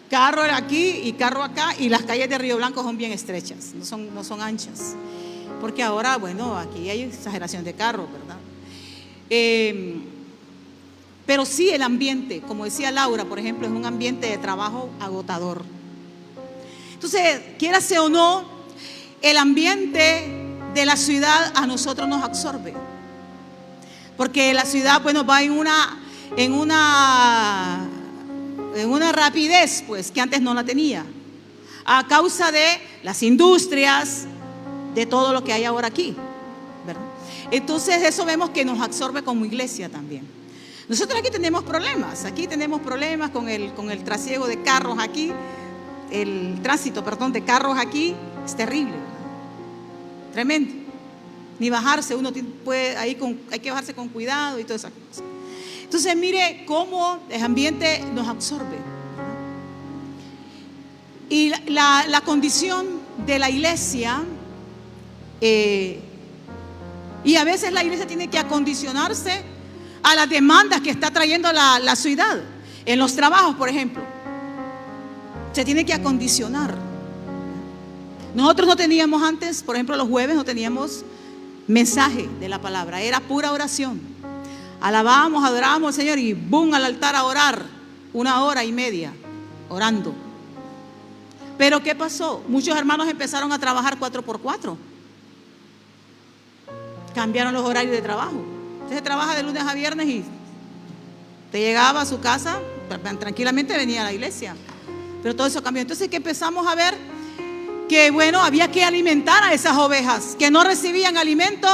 carro aquí y carro acá, y las calles de Río Blanco son bien estrechas, no son anchas. Porque ahora, bueno, aquí hay exageración de carro, ¿verdad? Pero sí, el ambiente, como decía Laura, por ejemplo, es un ambiente de trabajo agotador. Entonces, quiérase o no, el ambiente de la ciudad a nosotros nos absorbe. Porque la ciudad, bueno, va en una rapidez, pues, que antes no la tenía. A causa de las industrias, de todo lo que hay ahora aquí, ¿verdad? Entonces, eso vemos que nos absorbe como iglesia también. Nosotros aquí tenemos problemas con el trasiego de carros aquí, el tránsito, perdón, de carros aquí es terrible, ¿verdad? Tremendo. Ni bajarse, uno puede, hay que bajarse con cuidado y todas esas cosas. Entonces, mire cómo el ambiente nos absorbe. Y la condición de la iglesia, y a veces la iglesia tiene que acondicionarse a las demandas que está trayendo la ciudad. En los trabajos, por ejemplo, se tiene que acondicionar. Nosotros no teníamos antes, por ejemplo, los jueves no teníamos mensaje de la palabra, era pura oración. Alabábamos, adorábamos al Señor y ¡bum! Al altar a orar, 1 hora y media orando. Pero ¿qué pasó? Muchos hermanos empezaron a trabajar 4x4. Cambiaron los horarios de trabajo. Usted trabaja de lunes a viernes y te llegaba a su casa, tranquilamente venía a la iglesia. Pero todo eso cambió. Entonces, ¿qué empezamos a ver? Que bueno, había que alimentar a esas ovejas que no recibían alimento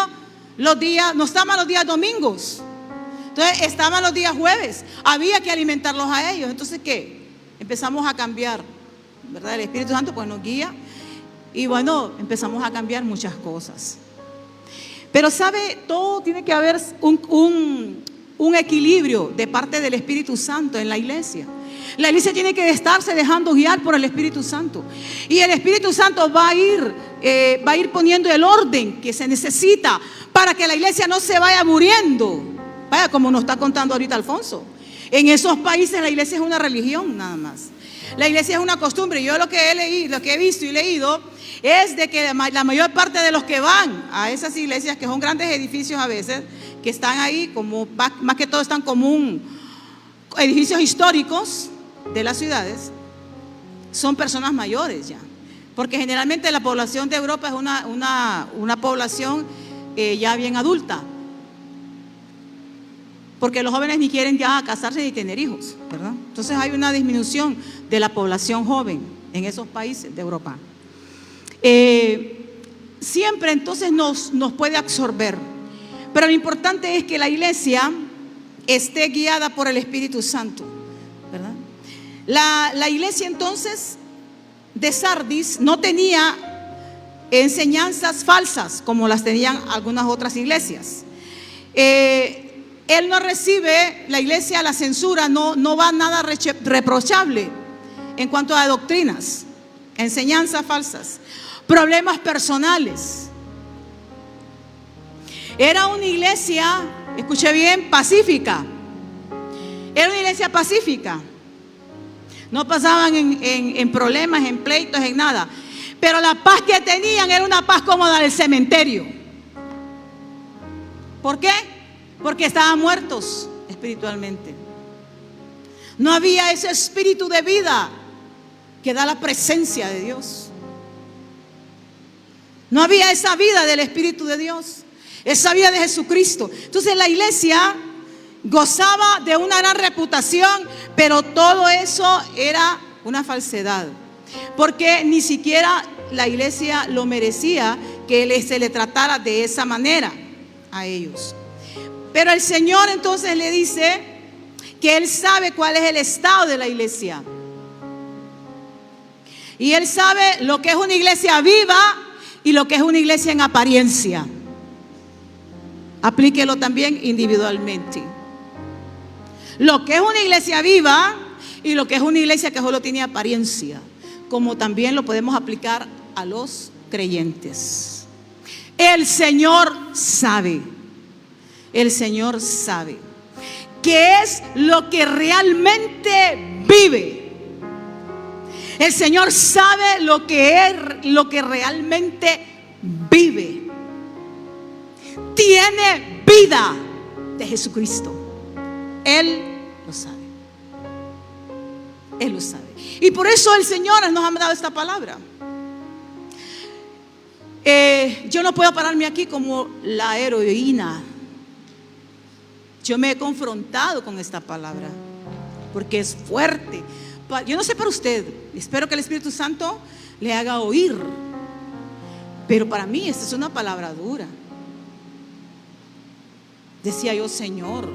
los días, no estaban los días domingos. Entonces, estaban los días jueves. Había que alimentarlos a ellos. Entonces, ¿qué? Empezamos a cambiar, ¿verdad? El Espíritu Santo pues nos guía. Y bueno, empezamos a cambiar muchas cosas. Pero sabe, todo tiene que haber un equilibrio de parte del Espíritu Santo en la iglesia. La iglesia tiene que estarse dejando guiar por el Espíritu Santo. Y el Espíritu Santo va a ir poniendo el orden que se necesita para que la iglesia no se vaya muriendo. Vaya, como nos está contando ahorita Alfonso. En esos países la iglesia es una religión nada más. La iglesia es una costumbre. Yo lo que he visto y leído es de que la mayor parte de los que van a esas iglesias, que son grandes edificios a veces, que están ahí, como más que todo están como edificios históricos de las ciudades, son personas mayores ya. Porque generalmente la población de Europa es una población ya bien adulta. Porque los jóvenes ni quieren ya casarse ni tener hijos, ¿verdad? Entonces hay una disminución de la población joven en esos países de Europa. Siempre entonces nos puede absorber. Pero lo importante es que la iglesia esté guiada por el Espíritu Santo, ¿verdad? La iglesia entonces de Sardis no tenía enseñanzas falsas como las tenían algunas otras iglesias. Él no recibe, la iglesia, la censura, no va nada reprochable en cuanto a doctrinas, enseñanzas falsas, problemas personales. Era una iglesia, escuché bien, pacífica. Era una iglesia pacífica. No pasaban en problemas, en pleitos, en nada. Pero la paz que tenían era una paz como la del cementerio. ¿Por qué? Porque estaban muertos espiritualmente. No había ese espíritu de vida que da la presencia de Dios. No había esa vida del Espíritu de Dios, esa vida de Jesucristo. Entonces la iglesia gozaba de una gran reputación, pero todo eso era una falsedad, porque ni siquiera la iglesia lo merecía que se le tratara de esa manera a ellos. Pero el Señor entonces le dice que Él sabe cuál es el estado de la iglesia. Y Él sabe lo que es una iglesia viva y lo que es una iglesia en apariencia. aplíquelo también individualmente. Lo que es una iglesia viva y lo que es una iglesia que solo tiene apariencia, como también lo podemos aplicar a los creyentes. El Señor sabe qué es lo que realmente vive. El Señor sabe lo que realmente vive. Tiene vida de Jesucristo. Él lo sabe. Él lo sabe. Y por eso el Señor nos ha dado esta palabra. Yo no puedo pararme aquí como la heroína. Yo me he confrontado con esta palabra porque es fuerte. Yo no sé para usted, espero que el Espíritu Santo le haga oír, pero para mí esta es una palabra dura. Decía yo, Señor,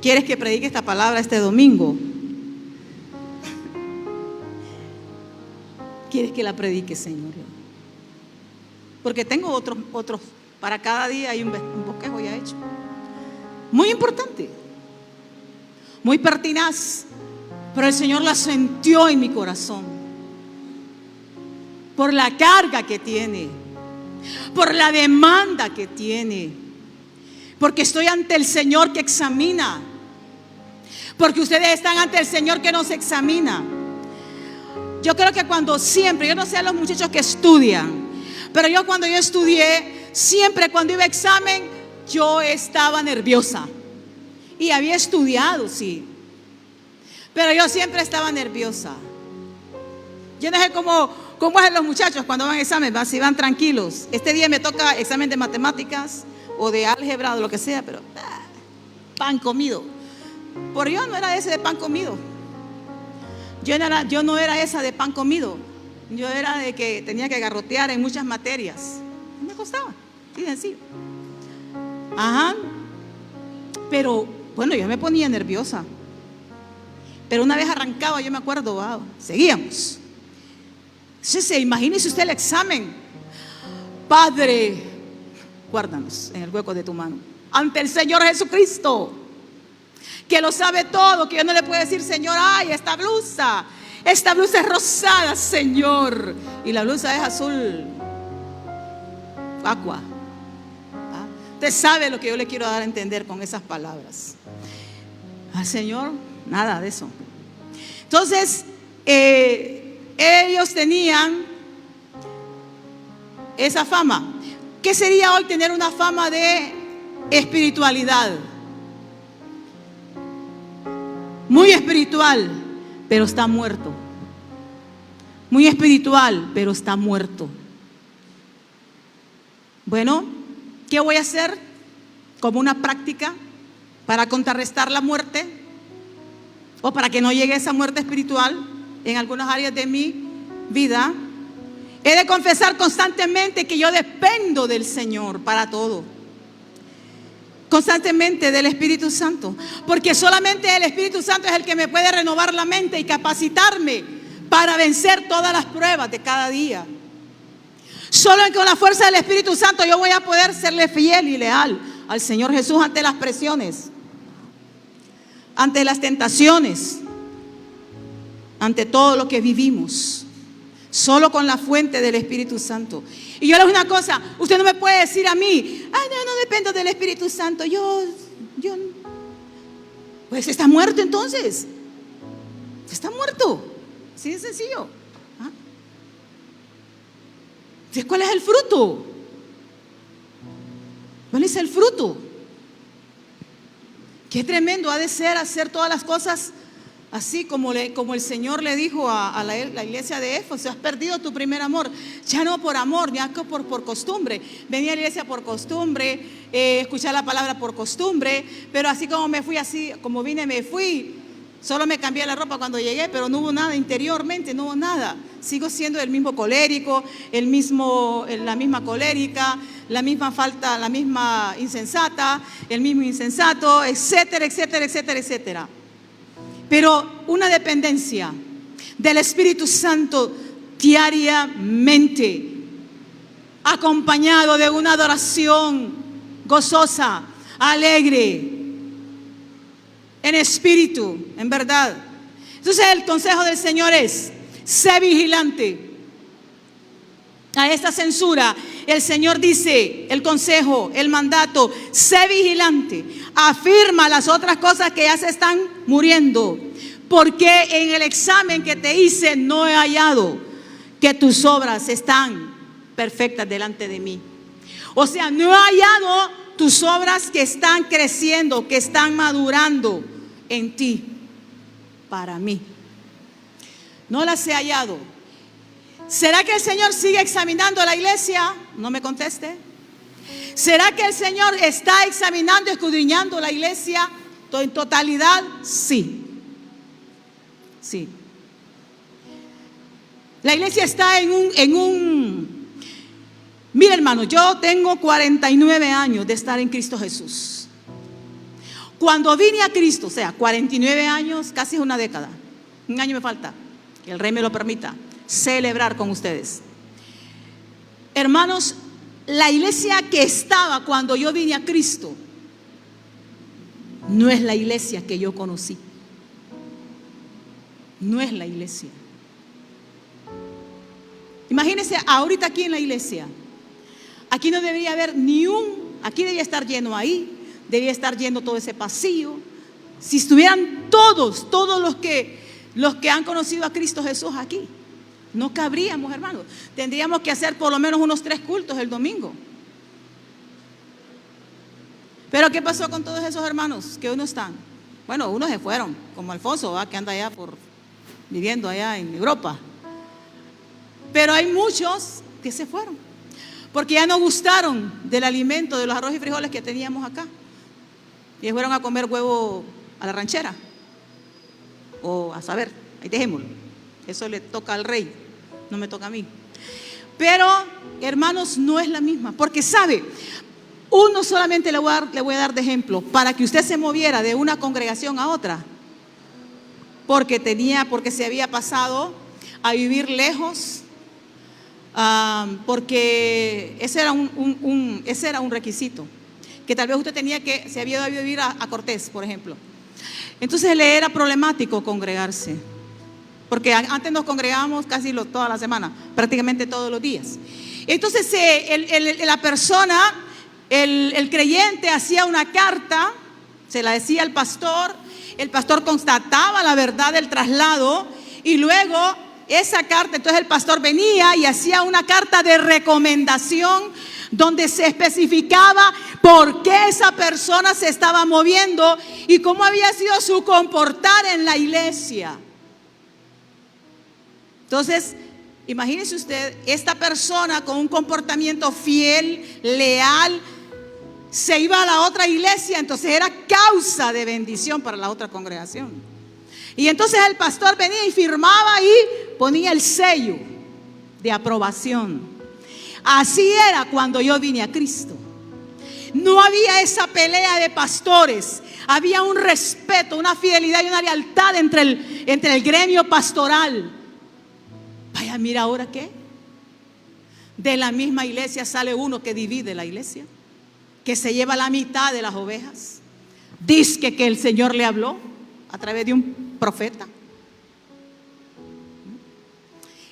¿quieres que predique esta palabra este domingo? ¿Quieres que la predique, Señor? Porque tengo otros, para cada día hay un bosquejo ya hecho. Muy importante, muy pertinaz, pero el Señor la sintió en mi corazón por la carga que tiene, por la demanda que tiene, porque estoy ante el Señor que examina, porque ustedes están ante el Señor que nos examina. Yo creo que yo no sé a los muchachos que estudian, pero cuando yo estudié, siempre cuando iba a examen, yo estaba nerviosa. Y había estudiado, sí, pero yo siempre estaba nerviosa. Yo no sé cómo es los muchachos cuando van a examen, si van tranquilos. Este día me toca examen de matemáticas o de álgebra o de lo que sea, pero pan comido. Por yo no era ese de pan comido. Yo no era esa de pan comido. Yo era de que tenía que garrotear en muchas materias. Me costaba, sí, sencillo. Ajá. Pero bueno, yo me ponía nerviosa. Pero una vez arrancaba, yo me acuerdo, wow, seguíamos. Entonces, imagínese usted el examen. Padre, guárdanos en el hueco de tu mano, ante el Señor Jesucristo, que lo sabe todo, que yo no le puedo decir, Señor, ay, esta blusa es rosada, Señor, y la blusa es azul aqua. Usted sabe lo que yo le quiero dar a entender con esas palabras. Al Señor, nada de eso. Entonces, ellos tenían esa fama. ¿Qué sería hoy tener una fama de espiritualidad? Muy espiritual, pero está muerto. Muy espiritual, pero está muerto. Bueno, ¿qué voy a hacer como una práctica para contrarrestar la muerte? O para que no llegue esa muerte espiritual en algunas áreas de mi vida. He de confesar constantemente que yo dependo del Señor para todo. Constantemente del Espíritu Santo. Porque solamente el Espíritu Santo es el que me puede renovar la mente y capacitarme para vencer todas las pruebas de cada día. Solo con la fuerza del Espíritu Santo yo voy a poder serle fiel y leal al Señor Jesús ante las presiones, ante las tentaciones, ante todo lo que vivimos. Solo con la fuente del Espíritu Santo. Y yo le digo una cosa, usted no me puede decir a mí, ay, no dependo del Espíritu Santo, yo pues está muerto entonces. Está muerto. Así de sencillo. Entonces, ¿cuál es el fruto? ¿Cuál es el fruto? Qué tremendo ha de ser hacer todas las cosas así como el Señor le dijo a la iglesia de Éfeso: has perdido tu primer amor. Ya no por amor, ya por costumbre. Venía a la iglesia por costumbre, escuchar la palabra por costumbre, pero así como me fui, así como vine, me fui. Solo me cambié la ropa cuando llegué, pero no hubo nada interiormente, no hubo nada. Sigo siendo el mismo colérico, la misma colérica, la misma falta, la misma insensata, el mismo insensato, etcétera, etcétera, etcétera, etcétera. Pero una dependencia del Espíritu Santo diariamente, acompañado de una adoración gozosa, alegre, en espíritu, en verdad. Entonces el consejo del Señor es: sé vigilante. A esta censura el Señor dice, el consejo, el mandato: sé vigilante, afirma las otras cosas que ya se están muriendo, porque en el examen que te hice no he hallado que tus obras están perfectas delante de mí. O sea, no he hallado tus obras que están creciendo, que están madurando en ti para mí. No las he hallado. ¿Será que el Señor sigue examinando a la iglesia? No me conteste. ¿Será que el Señor está examinando, escudriñando la iglesia en totalidad? Sí. Sí. La iglesia está Mira, hermano, yo tengo 49 años de estar en Cristo Jesús. Cuando vine a Cristo, o sea, 49 años, casi una década. Un año me falta, que el Rey me lo permita, celebrar con ustedes. Hermanos, la iglesia que estaba cuando yo vine a Cristo no es la iglesia que yo conocí. No es la iglesia. Imagínense ahorita aquí en la iglesia. Aquí no debería haber aquí debería estar lleno ahí, debería estar lleno todo ese pasillo. Si estuvieran todos los que han conocido a Cristo Jesús aquí, no cabríamos, hermanos. Tendríamos que hacer por lo menos unos 3 cultos el domingo. Pero ¿qué pasó con todos esos hermanos que hoy no están? Bueno, unos se fueron, como Alfonso, ¿va? Que anda allá viviendo allá en Europa. Pero hay muchos que se fueron, porque ya no gustaron del alimento, de los arroz y frijoles que teníamos acá. Y fueron a comer huevo a la ranchera. O a saber, ahí dejémoslo. Eso le toca al Rey, no me toca a mí. Pero, hermanos, no es la misma. Porque sabe, uno solamente le voy a dar de ejemplo, para que usted se moviera de una congregación a otra. Porque se había pasado a vivir lejos. Porque ese era un requisito, que tal vez usted se había ido a vivir a Cortés, por ejemplo. Entonces le era problemático congregarse, porque antes nos congregábamos casi toda la semana, prácticamente todos los días. Entonces la persona, el creyente hacía una carta, se la decía al pastor, el pastor constataba la verdad del traslado y luego esa carta, entonces el pastor venía y hacía una carta de recomendación donde se especificaba por qué esa persona se estaba moviendo y cómo había sido su comportar en la iglesia. Entonces, imagínese usted, esta persona con un comportamiento fiel, leal, se iba a la otra iglesia, entonces era causa de bendición para la otra congregación. Y entonces el pastor venía y firmaba y ponía el sello de aprobación. Así era cuando yo vine a Cristo. No había esa pelea de pastores. Había un respeto, una fidelidad y una lealtad entre el gremio pastoral. Vaya, mira ahora qué. De la misma iglesia sale uno que divide la iglesia, que se lleva la mitad de las ovejas. Dice que el Señor le habló a través de un profeta.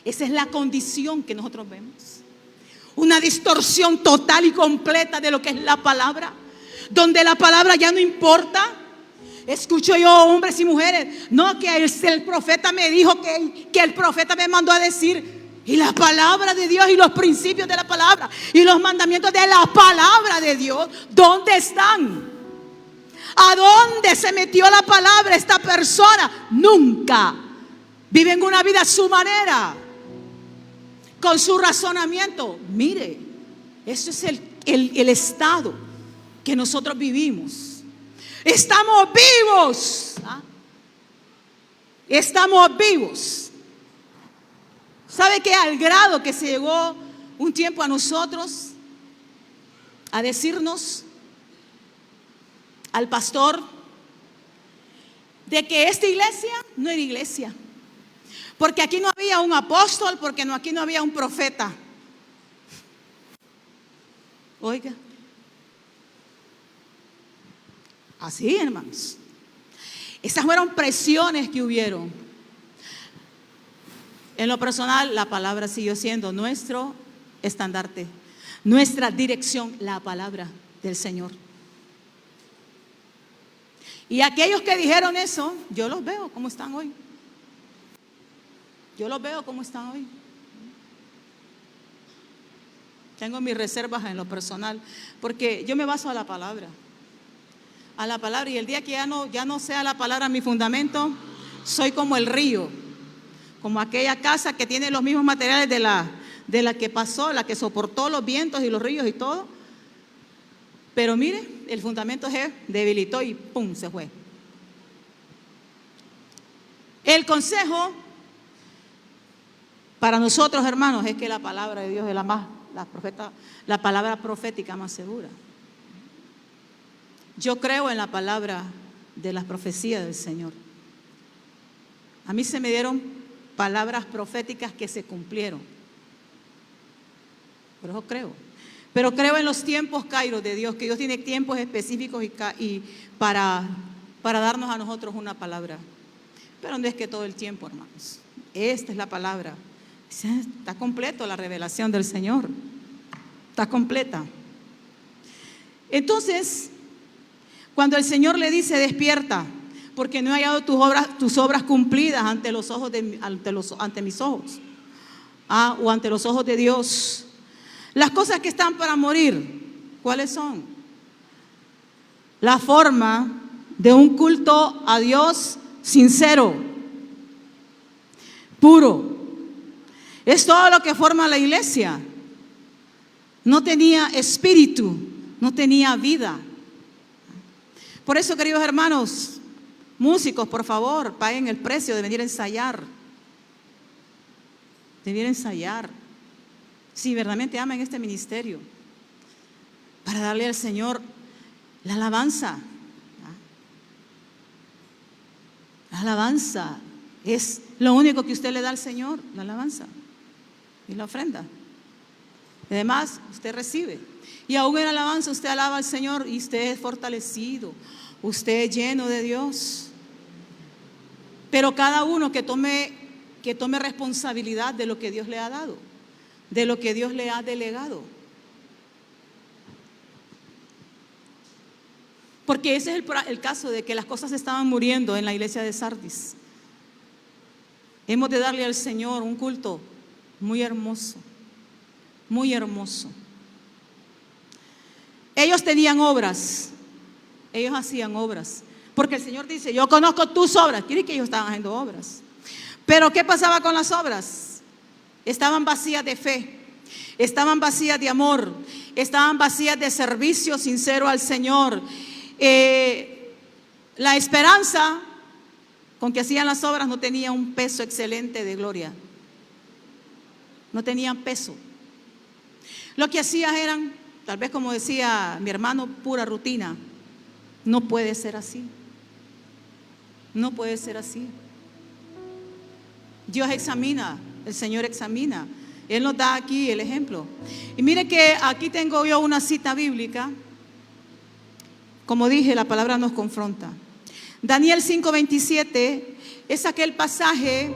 Esa es la condición que nosotros vemos. Una distorsión total y completa de lo que es la palabra, donde la palabra ya no importa. Escucho yo hombres y mujeres, no, que el profeta me dijo, que el profeta me mandó a decir. Y la palabra de Dios y los principios de la palabra y los mandamientos de la palabra de Dios, ¿dónde están? ¿A dónde se metió la palabra esta persona? Nunca. Viven una vida a su manera, con su razonamiento. Mire, eso es el estado que nosotros vivimos. Estamos vivos. Estamos vivos. ¿Sabe qué? Al grado que se llegó un tiempo a nosotros a decirnos, al pastor, de que esta iglesia no era iglesia, porque aquí no había un apóstol, porque aquí no había un profeta. Oiga, Así, hermanos. Esas fueron presiones que hubieron. En lo personal, la palabra siguió siendo nuestro estandarte, nuestra dirección, la palabra del Señor. Y aquellos que dijeron eso, yo los veo como están hoy. Yo los veo como están hoy. Tengo mis reservas en lo personal, porque yo me baso a la palabra. A la palabra, y el día que ya no sea la palabra mi fundamento, soy como el río, como aquella casa que tiene los mismos materiales de la que pasó, la que soportó los vientos y los ríos y todo. Pero mire, el fundamento se debilitó y ¡pum!, se fue. El consejo para nosotros, hermanos, es que la palabra de Dios es la palabra profética más segura. Yo creo en la palabra de las profecías del Señor. A mí se me dieron palabras proféticas que se cumplieron. Por eso creo. Pero creo en los tiempos, Kairos, de Dios, que Dios tiene tiempos específicos y para darnos a nosotros una palabra. Pero no es que todo el tiempo, hermanos. Esta es la palabra. Está completo la revelación del Señor. Está completa. Entonces, cuando el Señor le dice, despierta, porque no he hallado tus obras cumplidas ante mis ojos, o ante los ojos de Dios. Las cosas que están para morir, ¿cuáles son? La forma de un culto a Dios sincero, puro. Es todo lo que forma la iglesia. No tenía espíritu, no tenía vida. Por eso, queridos hermanos, músicos, por favor, paguen el precio de venir a ensayar. De venir a ensayar. Si verdaderamente aman este ministerio, para darle al Señor la alabanza. La alabanza es lo único que usted le da al Señor, la alabanza y la ofrenda. Además, usted recibe. Y aún en la alabanza usted alaba al Señor y usted es fortalecido, usted es lleno de Dios. Pero cada uno que tome responsabilidad de lo que Dios le ha dado, de lo que Dios le ha delegado. Porque ese es el caso de que las cosas estaban muriendo en la iglesia de Sardis. Hemos de darle al Señor un culto muy hermoso, muy hermoso. Ellos tenían obras, ellos hacían obras, porque el Señor dice, yo conozco tus obras. Quiere que ellos estaban haciendo obras. Pero ¿qué pasaba con las obras? Estaban vacías de fe, estaban vacías de amor, estaban vacías de servicio sincero al Señor. La esperanza con que hacían las obras no tenía un peso excelente de gloria. No tenían peso. Lo que hacían eran, tal vez como decía mi hermano, pura rutina. No puede ser así. No puede ser así. Dios examina, el Señor examina. Él nos da aquí el ejemplo. Y mire que aquí tengo yo una cita bíblica. Como dije, la palabra nos confronta. Daniel 5:27 es aquel pasaje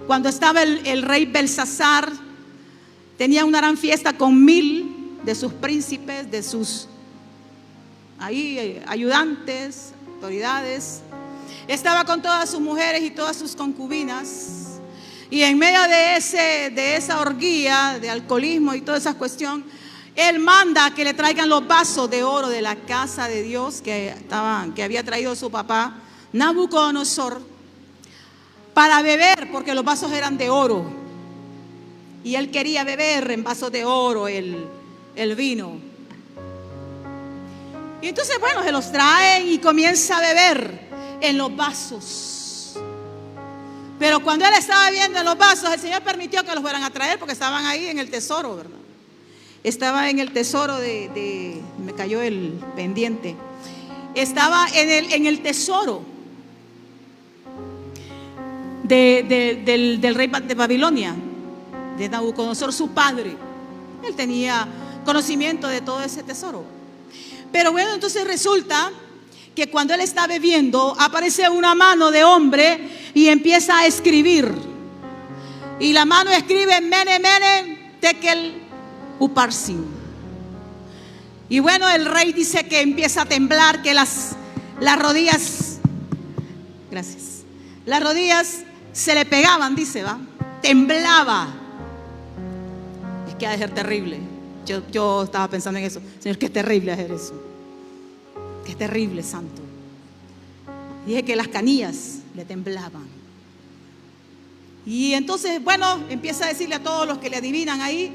cuando estaba el rey Belsasar. Tenía una gran fiesta con 1000 de sus príncipes, de sus ayudantes, autoridades. Estaba con todas sus mujeres y todas sus concubinas. Y en medio de esa orgía de alcoholismo y toda esa cuestión, él manda que le traigan los vasos de oro de la casa de Dios que había traído su papá Nabucodonosor para beber, porque los vasos eran de oro. Y él quería beber en vasos de oro el vino. Y entonces, bueno, se los traen y comienza a beber en los vasos. Pero cuando él estaba viendo en los vasos, el Señor permitió que los fueran a traer porque estaban ahí en el tesoro, ¿verdad? Estaba en el tesoro me cayó el pendiente. Estaba en el tesoro del rey de Babilonia, de Nabucodonosor, su padre. Él tenía conocimiento de todo ese tesoro. Pero bueno, entonces resulta que cuando él está bebiendo, aparece una mano de hombre y empieza a escribir. Y la mano escribe Mene, Mene, Tekel, Uparsin. Y bueno, el rey dice que empieza a temblar, que las rodillas, gracias, las rodillas se le pegaban, dice, ¿va? Temblaba. Es que ha de ser terrible. Yo estaba pensando en eso. Señor, qué terrible hacer eso. Qué terrible, santo. Dije que las canillas le temblaban. Y entonces, bueno, empieza a decirle a todos los que le adivinan ahí,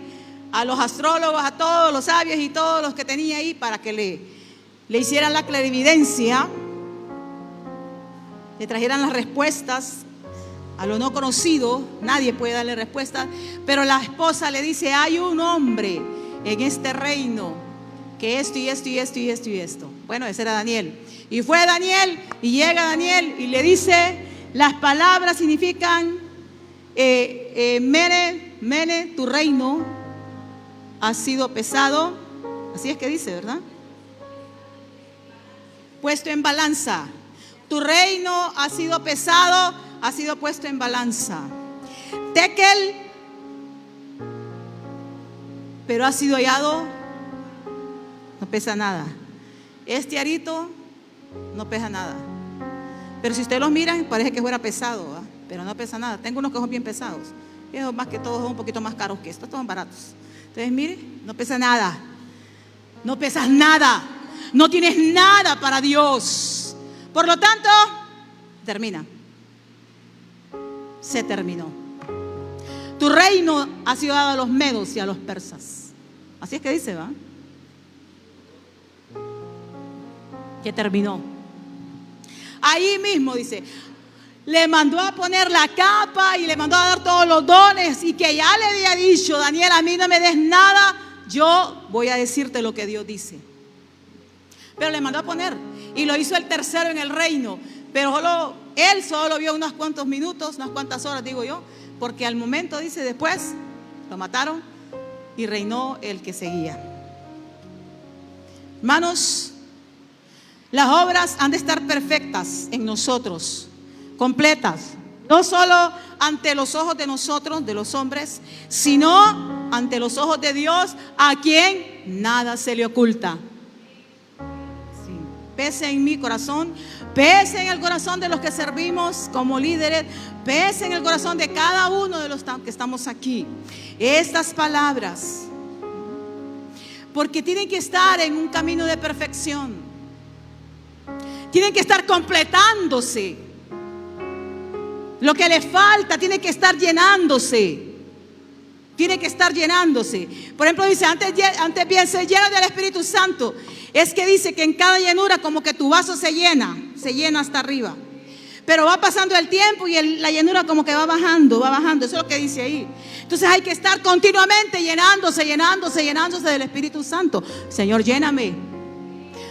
a los astrólogos, a todos los sabios y todos los que tenía ahí, para que le hicieran la clarividencia, le trajeran las respuestas. A lo no conocido, nadie puede darle respuesta, pero la esposa le dice: hay un hombre en este reino que esto y esto y esto y esto y esto. Bueno, ese era Daniel. Y fue Daniel, y llega Daniel y le dice, las palabras significan Mene, Mene, tu reino ha sido pesado. Así es que dice, ¿verdad? Puesto en balanza. Tu reino ha sido pesado, ha sido puesto en balanza. Tekel, pero ha sido hallado, no pesa nada. Este arito no pesa nada. Pero si ustedes los miran, parece que fuera pesado, ¿verdad? Pero no pesa nada. Tengo unos que son bien pesados. Esos más que todos son un poquito más caros que estos, todos son baratos. Entonces, mire, no pesa nada. No pesas nada. No tienes nada para Dios. Por lo tanto, termina. Se terminó. Tu reino ha sido dado a los medos y a los persas. Así es que dice, ¿va? Que terminó. Ahí mismo dice, le mandó a poner la capa y le mandó a dar todos los dones, y que ya le había dicho: Daniel, a mí no me des nada, yo voy a decirte lo que Dios dice. Pero le mandó a poner, y lo hizo el tercero en el reino. Pero él solo vio unos cuantos minutos, unas cuantas horas, digo yo, porque al momento, dice, después lo mataron y reinó el que seguía. Hermanos, las obras han de estar perfectas en nosotros, completas, no solo ante los ojos de nosotros, de los hombres, sino ante los ojos de Dios, a quien nada se le oculta. Sí. Pese en mi corazón, pese en el corazón de los que servimos como líderes, pese en el corazón de cada uno de los que estamos aquí, estas palabras, porque tienen que estar en un camino de perfección. Tienen que estar completándose. Lo que le falta tiene que estar llenándose. Tiene que estar llenándose. Por ejemplo, dice, antes bien se llena del Espíritu Santo. Es que dice que en cada llenura como que tu vaso se llena hasta arriba. Pero va pasando el tiempo y la llenura como que va bajando. Eso es lo que dice ahí. Entonces hay que estar continuamente llenándose del Espíritu Santo. Señor, lléname.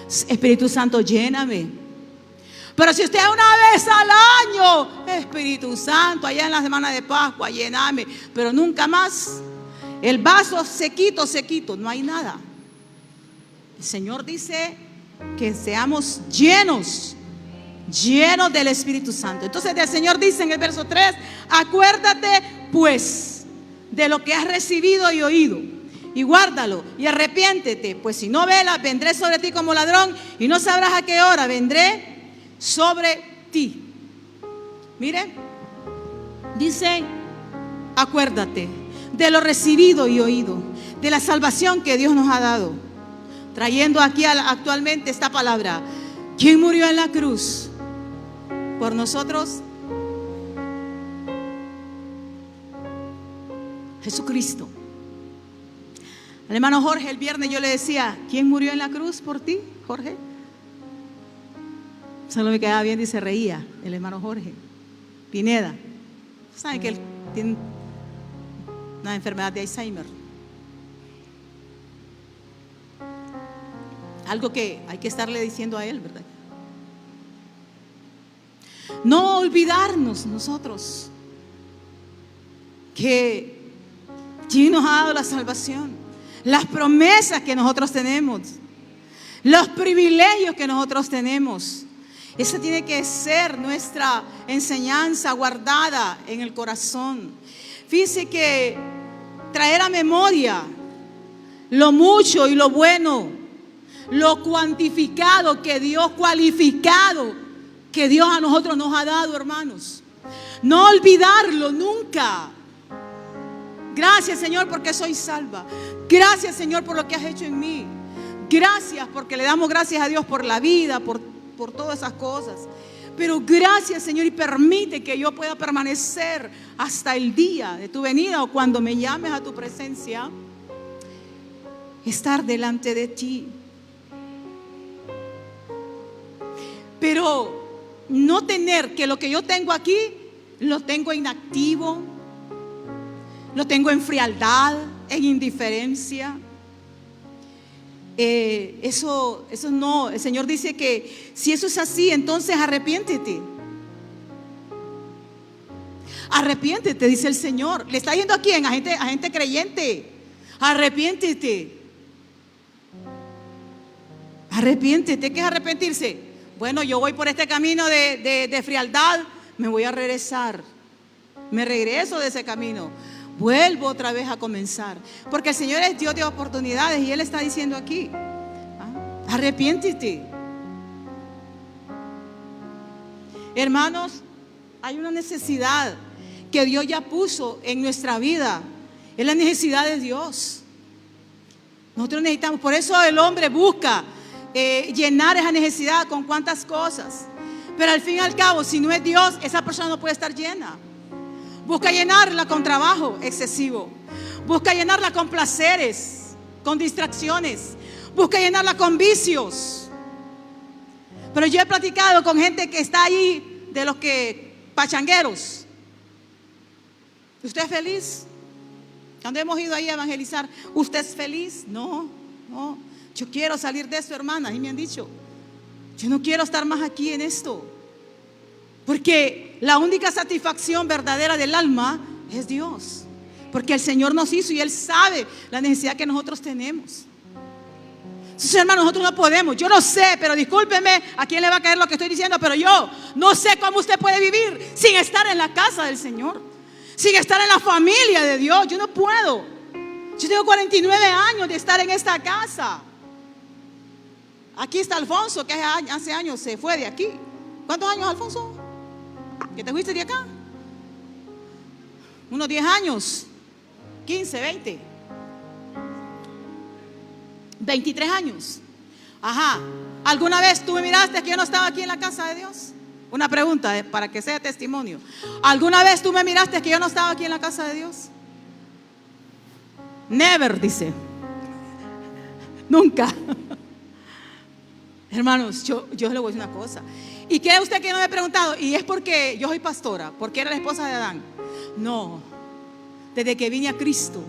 Espíritu Santo, lléname. Pero si usted una vez al año, Espíritu Santo, allá en la semana de Pascua, lléname, pero nunca más, el vaso sequito, no hay nada. El Señor dice que seamos llenos del Espíritu Santo. Entonces el Señor dice en el verso 3, acuérdate pues de lo que has recibido y oído, y guárdalo y arrepiéntete, pues si no velas, vendré sobre ti como ladrón y no sabrás a qué hora vendré sobre ti. Mire, dice, acuérdate de lo recibido y oído, de la salvación que Dios nos ha dado, trayendo aquí actualmente esta palabra. ¿Quién murió en la cruz por nosotros? Jesucristo. Al hermano Jorge el viernes yo le decía, ¿quién murió en la cruz por ti, Jorge? Solo me quedaba bien y se reía el hermano Jorge Pineda. ¿Saben que él tiene una enfermedad de Alzheimer? Algo que hay que estarle diciendo a él, ¿verdad? No olvidarnos nosotros que Dios nos ha dado la salvación, las promesas que nosotros tenemos. los privilegios que nosotros tenemos. Esa tiene que ser nuestra enseñanza guardada en el corazón. Fíjese que traer a memoria lo mucho y lo bueno, lo cuantificado que Dios, cualificado que Dios a nosotros nos ha dado, hermanos. No olvidarlo nunca. Gracias, Señor, porque soy salva. Gracias, Señor, por lo que has hecho en mí. Gracias porque le damos gracias a Dios por la vida, por todas esas cosas. Pero gracias, Señor, y permite que yo pueda permanecer hasta el día de tu venida o cuando me llames a tu presencia, estar delante de ti. Pero no tener que lo que yo tengo aquí lo tengo inactivo, lo tengo en frialdad, en indiferencia. Eso no. El Señor dice que si eso es así, entonces arrepiéntete. Arrepiéntete, dice el Señor. Le está yendo a quién, a gente creyente. Arrepiéntete. Arrepiéntete. ¿Qué es arrepentirse? Bueno, yo voy por este camino de frialdad, me voy a regresar. Me regreso de ese camino. Vuelvo otra vez a comenzar. Porque el Señor es Dios de oportunidades y Él está diciendo aquí, arrepiéntete. Hermanos, hay una necesidad que Dios ya puso en nuestra vida. Es la necesidad de Dios. Nosotros necesitamos, por eso el hombre busca llenar esa necesidad con cuantas cosas. Pero al fin y al cabo, si no es Dios, esa persona no puede estar llena. Busca llenarla con trabajo excesivo. Busca llenarla con placeres, con distracciones. Busca llenarla con vicios. Pero yo he platicado con gente que está ahí, de los que pachangueros. ¿Usted es feliz? Cuando hemos ido ahí a evangelizar, ¿usted es feliz? No. Yo quiero salir de esto, hermanas, y me han dicho, yo no quiero estar más aquí en esto. Porque la única satisfacción verdadera del alma es Dios. Porque el Señor nos hizo y Él sabe la necesidad que nosotros tenemos. Entonces, hermanos, nosotros no podemos. Yo no sé, pero discúlpeme a quién le va a caer lo que estoy diciendo, pero yo no sé cómo usted puede vivir sin estar en la casa del Señor, sin estar en la familia de Dios. Yo no puedo. Yo tengo 49 años de estar en esta casa. Aquí está Alfonso, que hace años se fue de aquí. ¿Cuántos años, Alfonso? ¿Que te fuiste de acá? Unos 10 años, 15, 20, 23 años. Ajá. ¿Alguna vez tú me miraste que yo no estaba aquí en la casa de Dios? Una pregunta para que sea testimonio. ¿Alguna vez tú me miraste que yo no estaba aquí en la casa de Dios? Never, dice. Nunca. Hermanos, yo le voy a decir una cosa. ¿Y cree usted que no me he preguntado? Y es porque yo soy pastora, porque era la esposa de Adán. No, desde que vine a Cristo,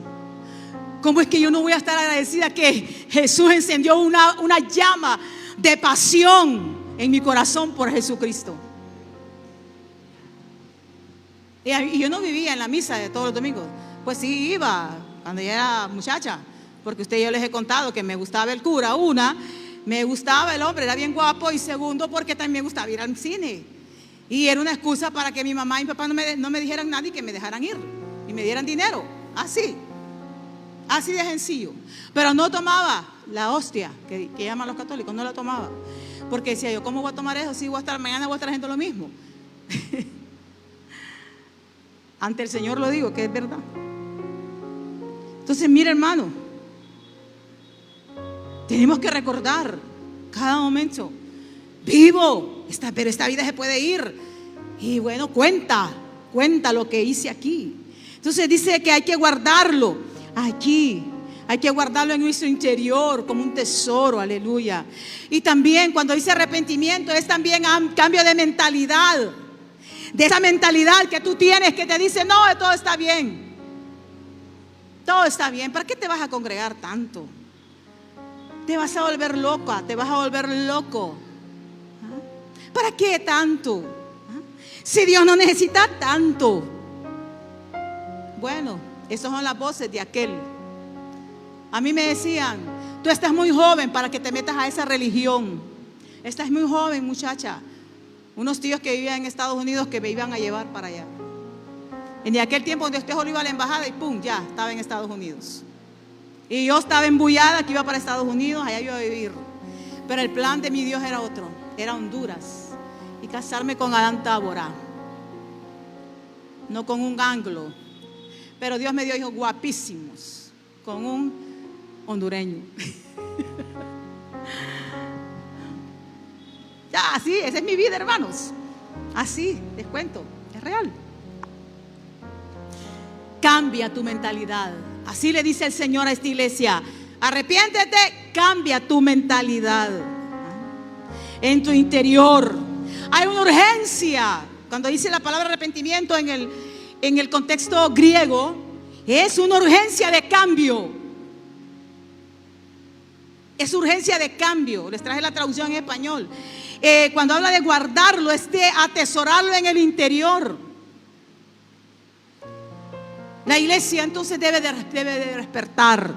¿cómo es que yo no voy a estar agradecida que Jesús encendió una llama de pasión en mi corazón por Jesucristo? Y yo no vivía en la misa de todos los domingos. Pues sí iba cuando ya era muchacha, porque yo les he contado que me gustaba el cura, me gustaba el hombre, era bien guapo, y segundo, porque también me gustaba ir al cine. Y era una excusa para que mi mamá y mi papá no me dijeran nada y que me dejaran ir y me dieran dinero. Así de sencillo. Pero no tomaba la hostia que llaman los católicos, no la tomaba. Porque decía yo, ¿cómo voy a tomar eso? Si mañana voy a estar haciendo lo mismo. Ante el Señor lo digo, que es verdad. Entonces, mire, hermano, tenemos que recordar cada momento. Vivo, pero esta vida se puede ir. Y bueno, cuenta lo que hice aquí. Entonces dice que hay que guardarlo aquí. Hay que guardarlo en nuestro interior como un tesoro, aleluya. Y también cuando dice arrepentimiento es también cambio de mentalidad. De esa mentalidad que tú tienes que te dice, no, todo está bien. Todo está bien. ¿Para qué te vas a congregar tanto? Te vas a volver loca, te vas a volver loco. ¿Para qué tanto? Si Dios no necesita tanto. Bueno, esas son las voces de aquel. A mí me decían, Tú estás muy joven para que te metas a esa religión. Estás muy joven, muchacha. Unos tíos que vivían en Estados Unidos que me iban a llevar para allá. En aquel tiempo donde usted solo iba a la embajada y pum, ya estaba en Estados Unidos. Y yo estaba embullada que iba para Estados Unidos, allá iba a vivir. Pero el plan de mi Dios era otro, era Honduras. Y casarme con Adán Tábora, no con un anglo. Pero Dios me dio hijos guapísimos, con un hondureño. Ya, así, esa es mi vida, hermanos. Así, les cuento, es real. Cambia tu mentalidad. Así le dice el Señor a esta iglesia. Arrepiéntete, cambia tu mentalidad. En tu interior hay una urgencia. Cuando dice la palabra arrepentimiento en el contexto griego, es una urgencia de cambio. Es urgencia de cambio. Les traje la traducción en español. Cuando habla de guardarlo, es de atesorarlo en el interior. La iglesia entonces debe de despertar,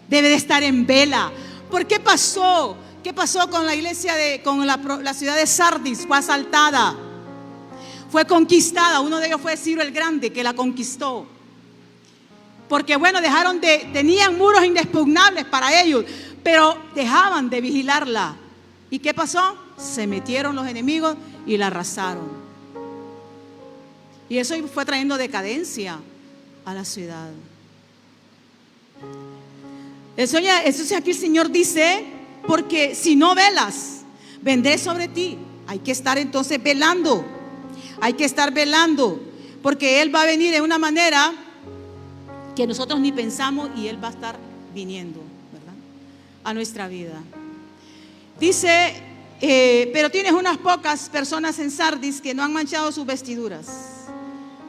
debe de estar en vela. ¿Por qué pasó? ¿Qué pasó con la iglesia con la ciudad de Sardis? Fue asaltada, fue conquistada. Uno de ellos fue Ciro el Grande, que la conquistó. Porque bueno, tenían muros inexpugnables para ellos, pero dejaban de vigilarla. ¿Y qué pasó? Se metieron los enemigos y la arrasaron. Y eso fue trayendo decadencia a la ciudad. Entonces aquí el Señor dice, porque si no velas, vendré sobre ti. Hay que estar entonces velando. Hay que estar velando, porque Él va a venir de una manera que nosotros ni pensamos, y Él va a estar viniendo, ¿verdad?, a nuestra vida. Dice, pero tienes unas pocas personas en Sardis que no han manchado sus vestiduras.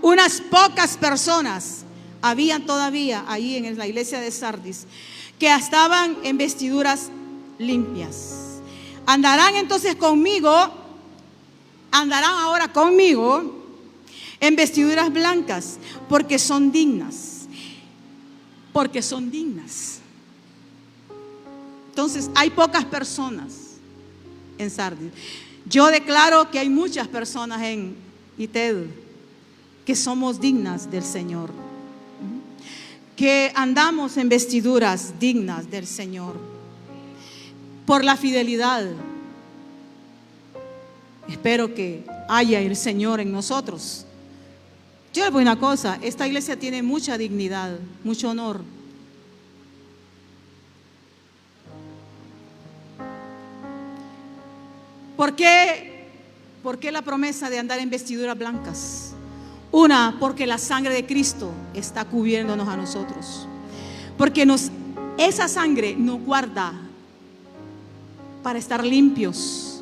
Unas pocas personas habían todavía ahí en la iglesia de Sardis que estaban en vestiduras limpias. Andarán ahora conmigo en vestiduras blancas, porque son dignas. Porque son dignas. Entonces hay pocas personas en Sardis. Yo declaro que hay muchas personas en ITED que somos dignas del Señor, que andamos en vestiduras dignas del Señor por la fidelidad. Espero que haya el Señor en nosotros. Yo les voy a decir una cosa, esta iglesia tiene mucha dignidad, mucho honor. ¿Por qué la promesa de andar en vestiduras blancas? Una, porque la sangre de Cristo está cubriéndonos a nosotros. Porque esa sangre nos guarda para estar limpios.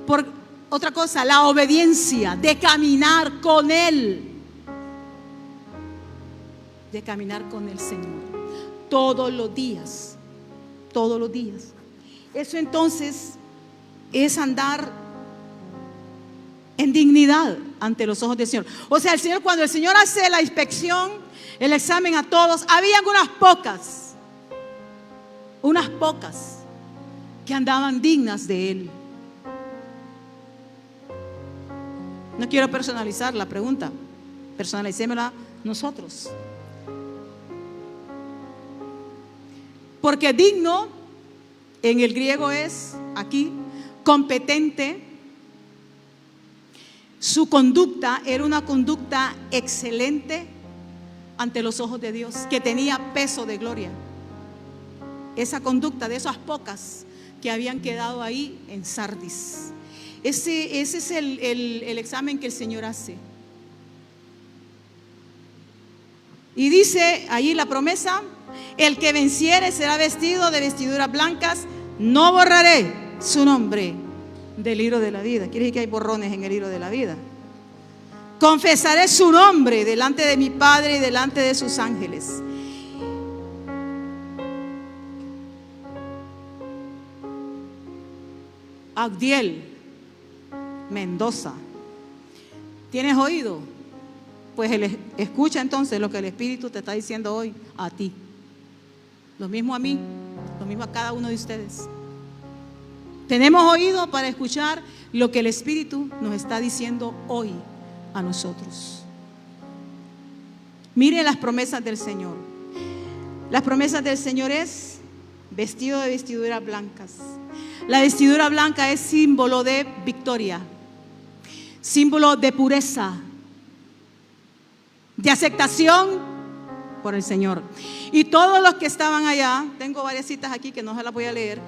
Por otra cosa, la obediencia de caminar con Él. De caminar con el Señor. Todos los días. Todos los días. Eso entonces es andar en dignidad ante los ojos del Señor. O sea, cuando el Señor hace la inspección, el examen a todos, habían unas pocas que andaban dignas de Él. No quiero personalizar la pregunta, personalicémosla nosotros. Porque digno en el griego es aquí competente. Su conducta era una conducta excelente ante los ojos de Dios, que tenía peso de gloria. Esa conducta de esas pocas que habían quedado ahí en Sardis. Ese es el examen que el Señor hace. Y dice allí la promesa: el que venciere será vestido de vestiduras blancas, no borraré su nombre del libro de la vida. Quiere decir que hay borrones en el libro de la vida. Confesaré su nombre delante de mi Padre y delante de sus ángeles. Abdiel Mendoza, ¿tienes oído? Pues escucha entonces lo que el Espíritu te está diciendo hoy a ti. Lo mismo a mí, lo mismo a cada uno de ustedes. Tenemos oído para escuchar lo que el Espíritu nos está diciendo hoy a nosotros. Mire las promesas del Señor. Las promesas del Señor es vestido de vestiduras blancas. La vestidura blanca es símbolo de victoria, símbolo de pureza, de aceptación por el Señor. Y todos los que estaban allá, tengo varias citas aquí que no se las voy a leer,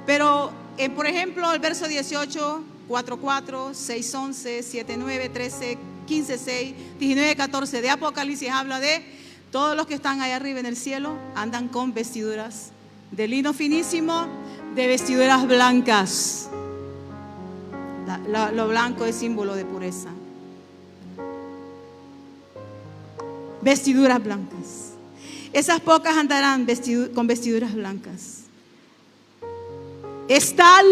pero por ejemplo el verso 18, 4:4, 6:11, 7:9, 13, 15:6, 19:14 de Apocalipsis habla de todos los que están allá arriba en el cielo andan con vestiduras de lino finísimo, de vestiduras blancas. Lo blanco es símbolo de pureza. Vestiduras blancas. Esas pocas andarán con vestiduras blancas. Es tal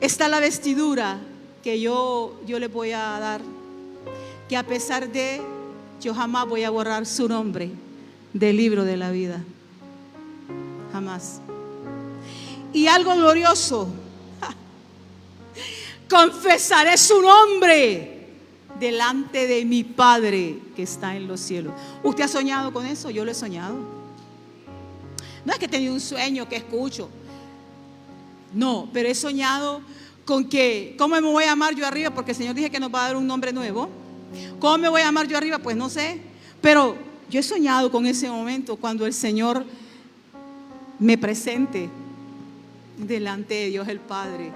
está la vestidura que yo les voy a dar, que a pesar de, yo jamás voy a borrar su nombre del libro de la vida. Jamás. Y algo glorioso, confesaré su nombre delante de mi Padre que está en los cielos. ¿Usted ha soñado con eso? Yo lo he soñado. No es que he tenido un sueño que escucho. No, pero he soñado con que, ¿cómo me voy a llamar yo arriba? Porque el Señor dice que nos va a dar un nombre nuevo. ¿Cómo me voy a llamar yo arriba? Pues no sé. Pero yo he soñado con ese momento cuando el Señor me presente delante de Dios el Padre,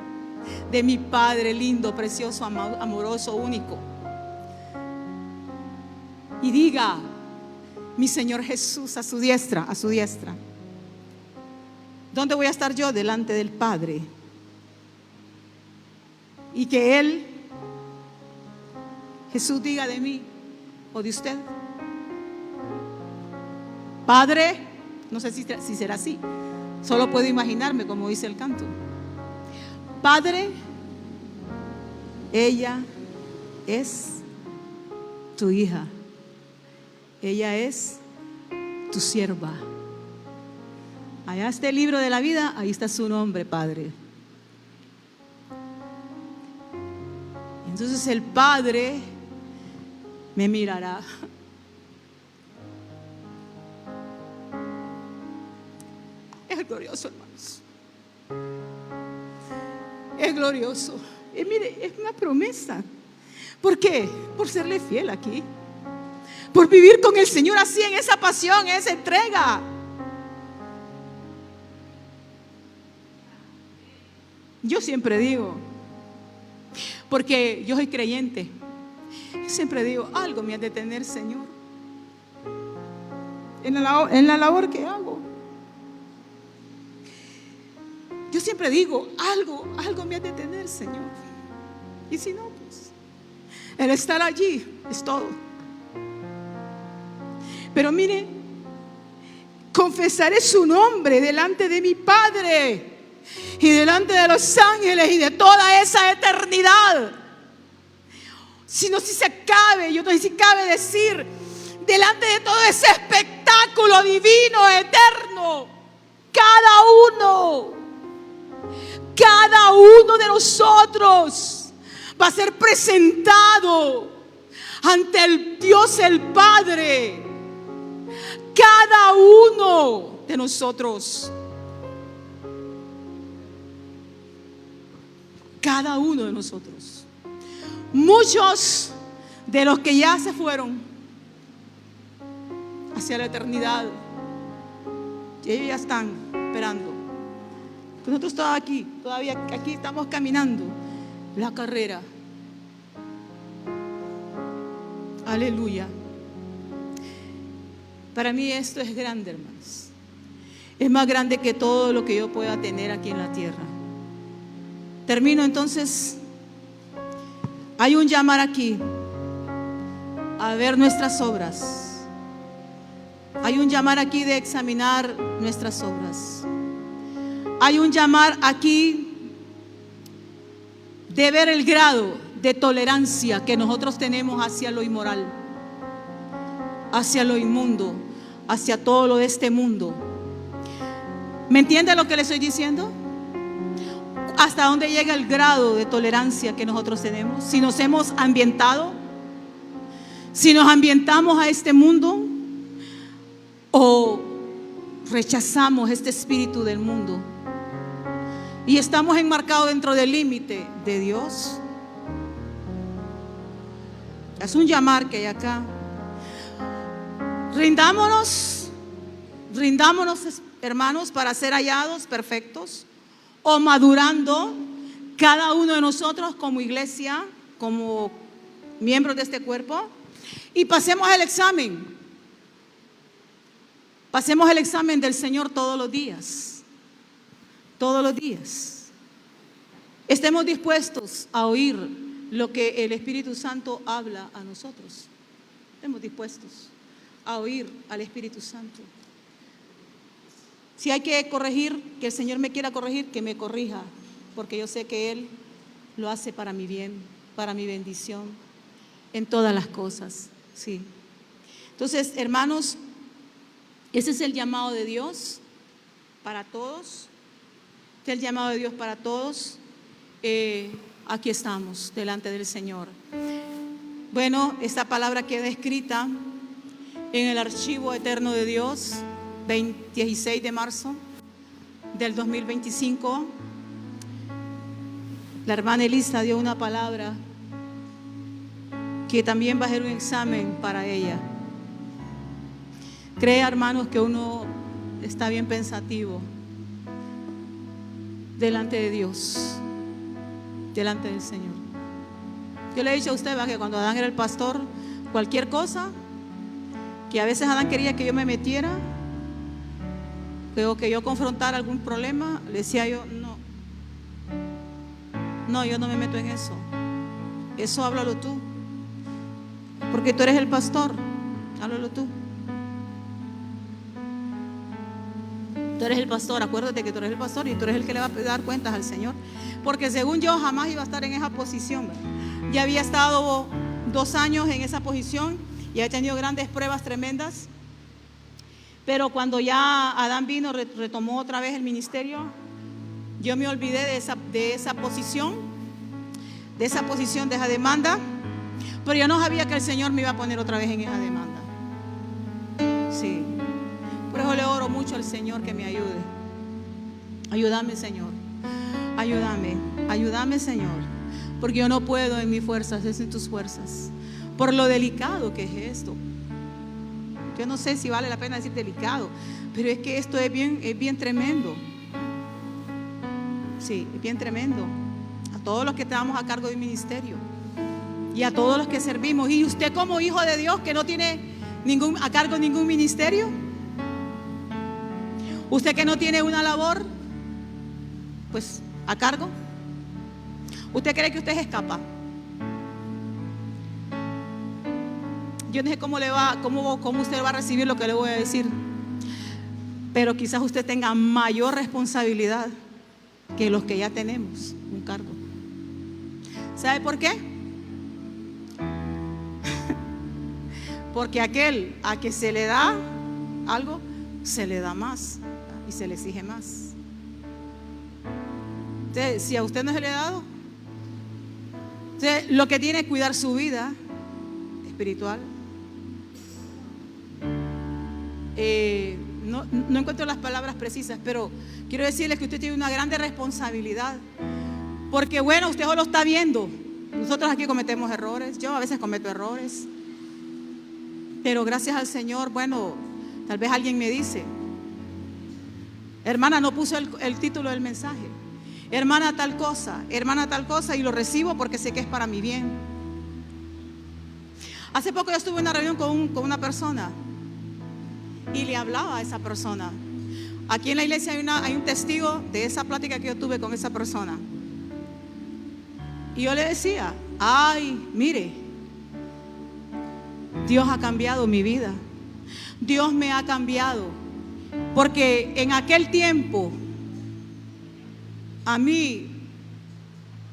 de mi Padre lindo, precioso, amoroso, único. Y diga, mi Señor Jesús, a su diestra, a su diestra. ¿Dónde voy a estar yo? Delante del Padre. Y que Él, Jesús, diga de mí o de usted: Padre, no sé si será así, solo puedo imaginarme como dice el canto. Padre, ella es tu hija, ella es tu sierva. Allá está el libro de la vida, ahí está su nombre, Padre. Entonces el Padre me mirará. Es glorioso, hermanos. Es glorioso. Y mire, es una promesa. ¿Por qué? Por serle fiel aquí. Por vivir con el Señor así, en esa pasión, en esa entrega. Yo siempre digo, porque yo soy creyente, yo siempre digo, algo me ha de tener, Señor, en la labor que hago. Yo siempre digo, algo me ha de tener, Señor. Y si no, pues el estar allí es todo. Pero mire, confesaré su nombre delante de mi Padre y delante de los ángeles y de toda esa eternidad. Si se cabe, yo no sé si cabe decir, delante de todo ese espectáculo divino, eterno, cada uno de nosotros va a ser presentado ante el Dios el Padre. Cada uno de nosotros. Cada uno de nosotros. Muchos de los que ya se fueron hacia la eternidad, y ellos ya están esperando. Nosotros todavía aquí estamos caminando la carrera. Aleluya. Para mí esto es grande, hermanos. Es más grande que todo lo que yo pueda tener aquí en la tierra. Termino entonces. Hay un llamar aquí a ver nuestras obras. Hay un llamar aquí de examinar nuestras obras. Hay un llamar aquí de ver el grado de tolerancia que nosotros tenemos hacia lo inmoral, hacia lo inmundo, hacia todo lo de este mundo. ¿Me entiende lo que le estoy diciendo? ¿Hasta dónde llega el grado de tolerancia que nosotros tenemos? Si nos hemos ambientado, si nos ambientamos a este mundo o rechazamos este espíritu del mundo y estamos enmarcados dentro del límite de Dios. Es un llamar que hay acá. Rindámonos, hermanos, para ser hallados perfectos o madurando cada uno de nosotros como iglesia, como miembros de este cuerpo, y pasemos el examen. Pasemos el examen del Señor todos los días. Todos los días. Estemos dispuestos a oír lo que el Espíritu Santo habla a nosotros. Estemos dispuestos a oír al Espíritu Santo. Si hay que corregir, que el Señor me quiera corregir, que me corrija, porque yo sé que Él lo hace para mi bien, para mi bendición, en todas las cosas. Sí. Entonces, hermanos, ese es el llamado de Dios para todos. Este es el llamado de Dios para todos. Aquí estamos, delante del Señor. Bueno, esta palabra queda escrita en el archivo eterno de Dios, 16 de marzo del 2025. La hermana Elisa dio una palabra que también va a ser un examen para ella. Crea, hermanos, que uno está bien pensativo delante de Dios, delante del Señor. Yo le he dicho a usted, ¿va?, que cuando Adán era el pastor, cualquier cosa que a veces Adán quería que yo me metiera, o que yo confrontara algún problema, le decía yo, no, yo no me meto en eso. Eso háblalo tú, porque tú eres el pastor, háblalo tú. Tú eres el pastor, acuérdate que tú eres el pastor y tú eres el que le va a dar cuentas al Señor. Porque según yo jamás iba a estar en esa posición. Ya había estado 2 años en esa posición y había tenido grandes pruebas tremendas. Pero cuando ya Adán vino, retomó otra vez el ministerio, yo me olvidé de esa posición, de esa demanda. Pero yo no sabía que el Señor me iba a poner otra vez en esa demanda. Sí. Por eso le oro mucho al Señor que me ayude. Ayúdame, Señor. Ayúdame, Señor. Porque yo no puedo en mis fuerzas, es en tus fuerzas. Por lo delicado que es esto. Yo no sé si vale la pena decir delicado, pero es que esto es bien tremendo. Sí, es bien tremendo. A todos los que estamos a cargo de un ministerio y a todos los que servimos. Y usted como hijo de Dios que no tiene a cargo ningún ministerio, usted que no tiene una labor, pues a cargo, ¿usted cree que usted es capaz? Yo no sé cómo usted va a recibir lo que le voy a decir, pero quizás usted tenga mayor responsabilidad que los que ya tenemos un cargo. ¿Sabe por qué? Porque aquel a que se le da algo, se le da más y se le exige más. Entonces, si a usted no se le ha dado, entonces lo que tiene es cuidar su vida espiritual. No encuentro las palabras precisas, pero quiero decirles que usted tiene una grande responsabilidad. Porque bueno, usted solo está viendo. Nosotros aquí cometemos errores. Yo a veces cometo errores. Pero gracias al Señor, bueno, tal vez alguien me dice, hermana, no puso el título del mensaje. Hermana tal cosa, y lo recibo porque sé que es para mi bien. Hace poco yo estuve en una reunión con una persona y le hablaba a esa persona. Aquí en la iglesia hay un testigo de esa plática que yo tuve con esa persona. Y yo le decía, ay, mire, Dios ha cambiado mi vida. Dios me ha cambiado. Porque en aquel tiempo a mí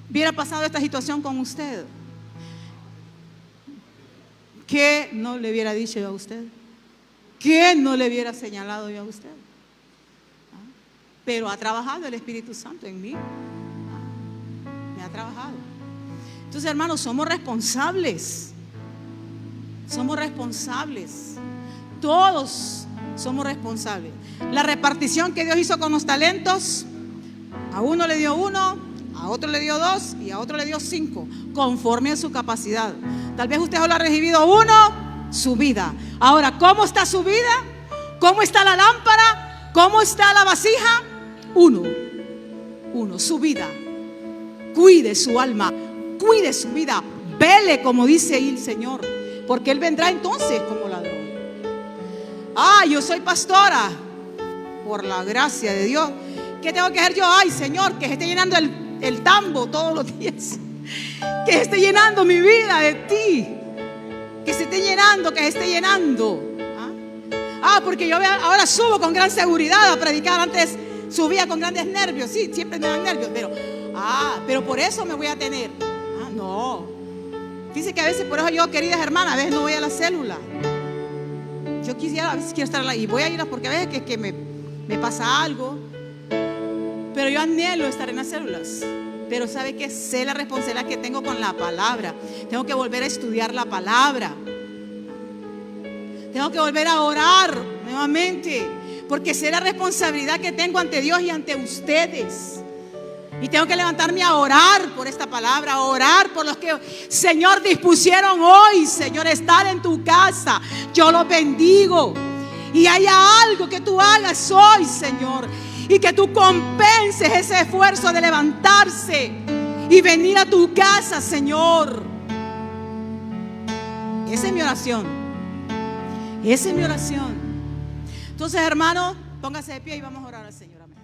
hubiera pasado esta situación con usted, ¿qué no le hubiera dicho yo a usted? ¿Qué no le hubiera señalado yo a usted? pero ha trabajado el Espíritu Santo en mí. Me ha trabajado. Entonces, hermanos, somos responsables. Somos responsables. Todos somos responsables. La repartición que Dios hizo con los talentos, a uno le dio 1, a otro le dio 2 y a otro le dio 5, conforme a su capacidad. Tal vez usted solo ha recibido 1, su vida. Ahora, ¿cómo está su vida? ¿Cómo está la lámpara? ¿Cómo está la vasija? 1, su vida. Cuide su alma, cuide su vida, vele, como dice ahí el Señor, porque Él vendrá entonces como ladrón. Yo soy pastora, por la gracia de Dios. ¿Qué tengo que hacer yo? Ay, Señor, que se esté llenando el tambo todos los días, que se esté llenando mi vida de ti, que se esté llenando, que se esté llenando. Porque yo ahora subo con gran seguridad a predicar. Antes subía con grandes nervios, sí, siempre me dan nervios, pero por eso me voy a tener. No. Dice que a veces, por eso yo, queridas hermanas, a veces no voy a la célula. Yo a veces quiero estar y voy a ir porque a veces que me pasa algo, pero yo anhelo estar en las células. Pero ¿sabe qué? Sé la responsabilidad que tengo con la palabra. Tengo que volver a estudiar la palabra. Tengo que volver a orar nuevamente, porque sé la responsabilidad que tengo ante Dios y ante ustedes. Y tengo que levantarme a orar por esta palabra, a orar por los que, Señor, dispusieron hoy, Señor, estar en tu casa. Yo los bendigo. Y haya algo que tú hagas hoy, Señor, y que tú compenses ese esfuerzo de levantarse y venir a tu casa, Señor. Esa es mi oración. Esa es mi oración. Entonces, hermano, póngase de pie y vamos a orar al Señor. Amén.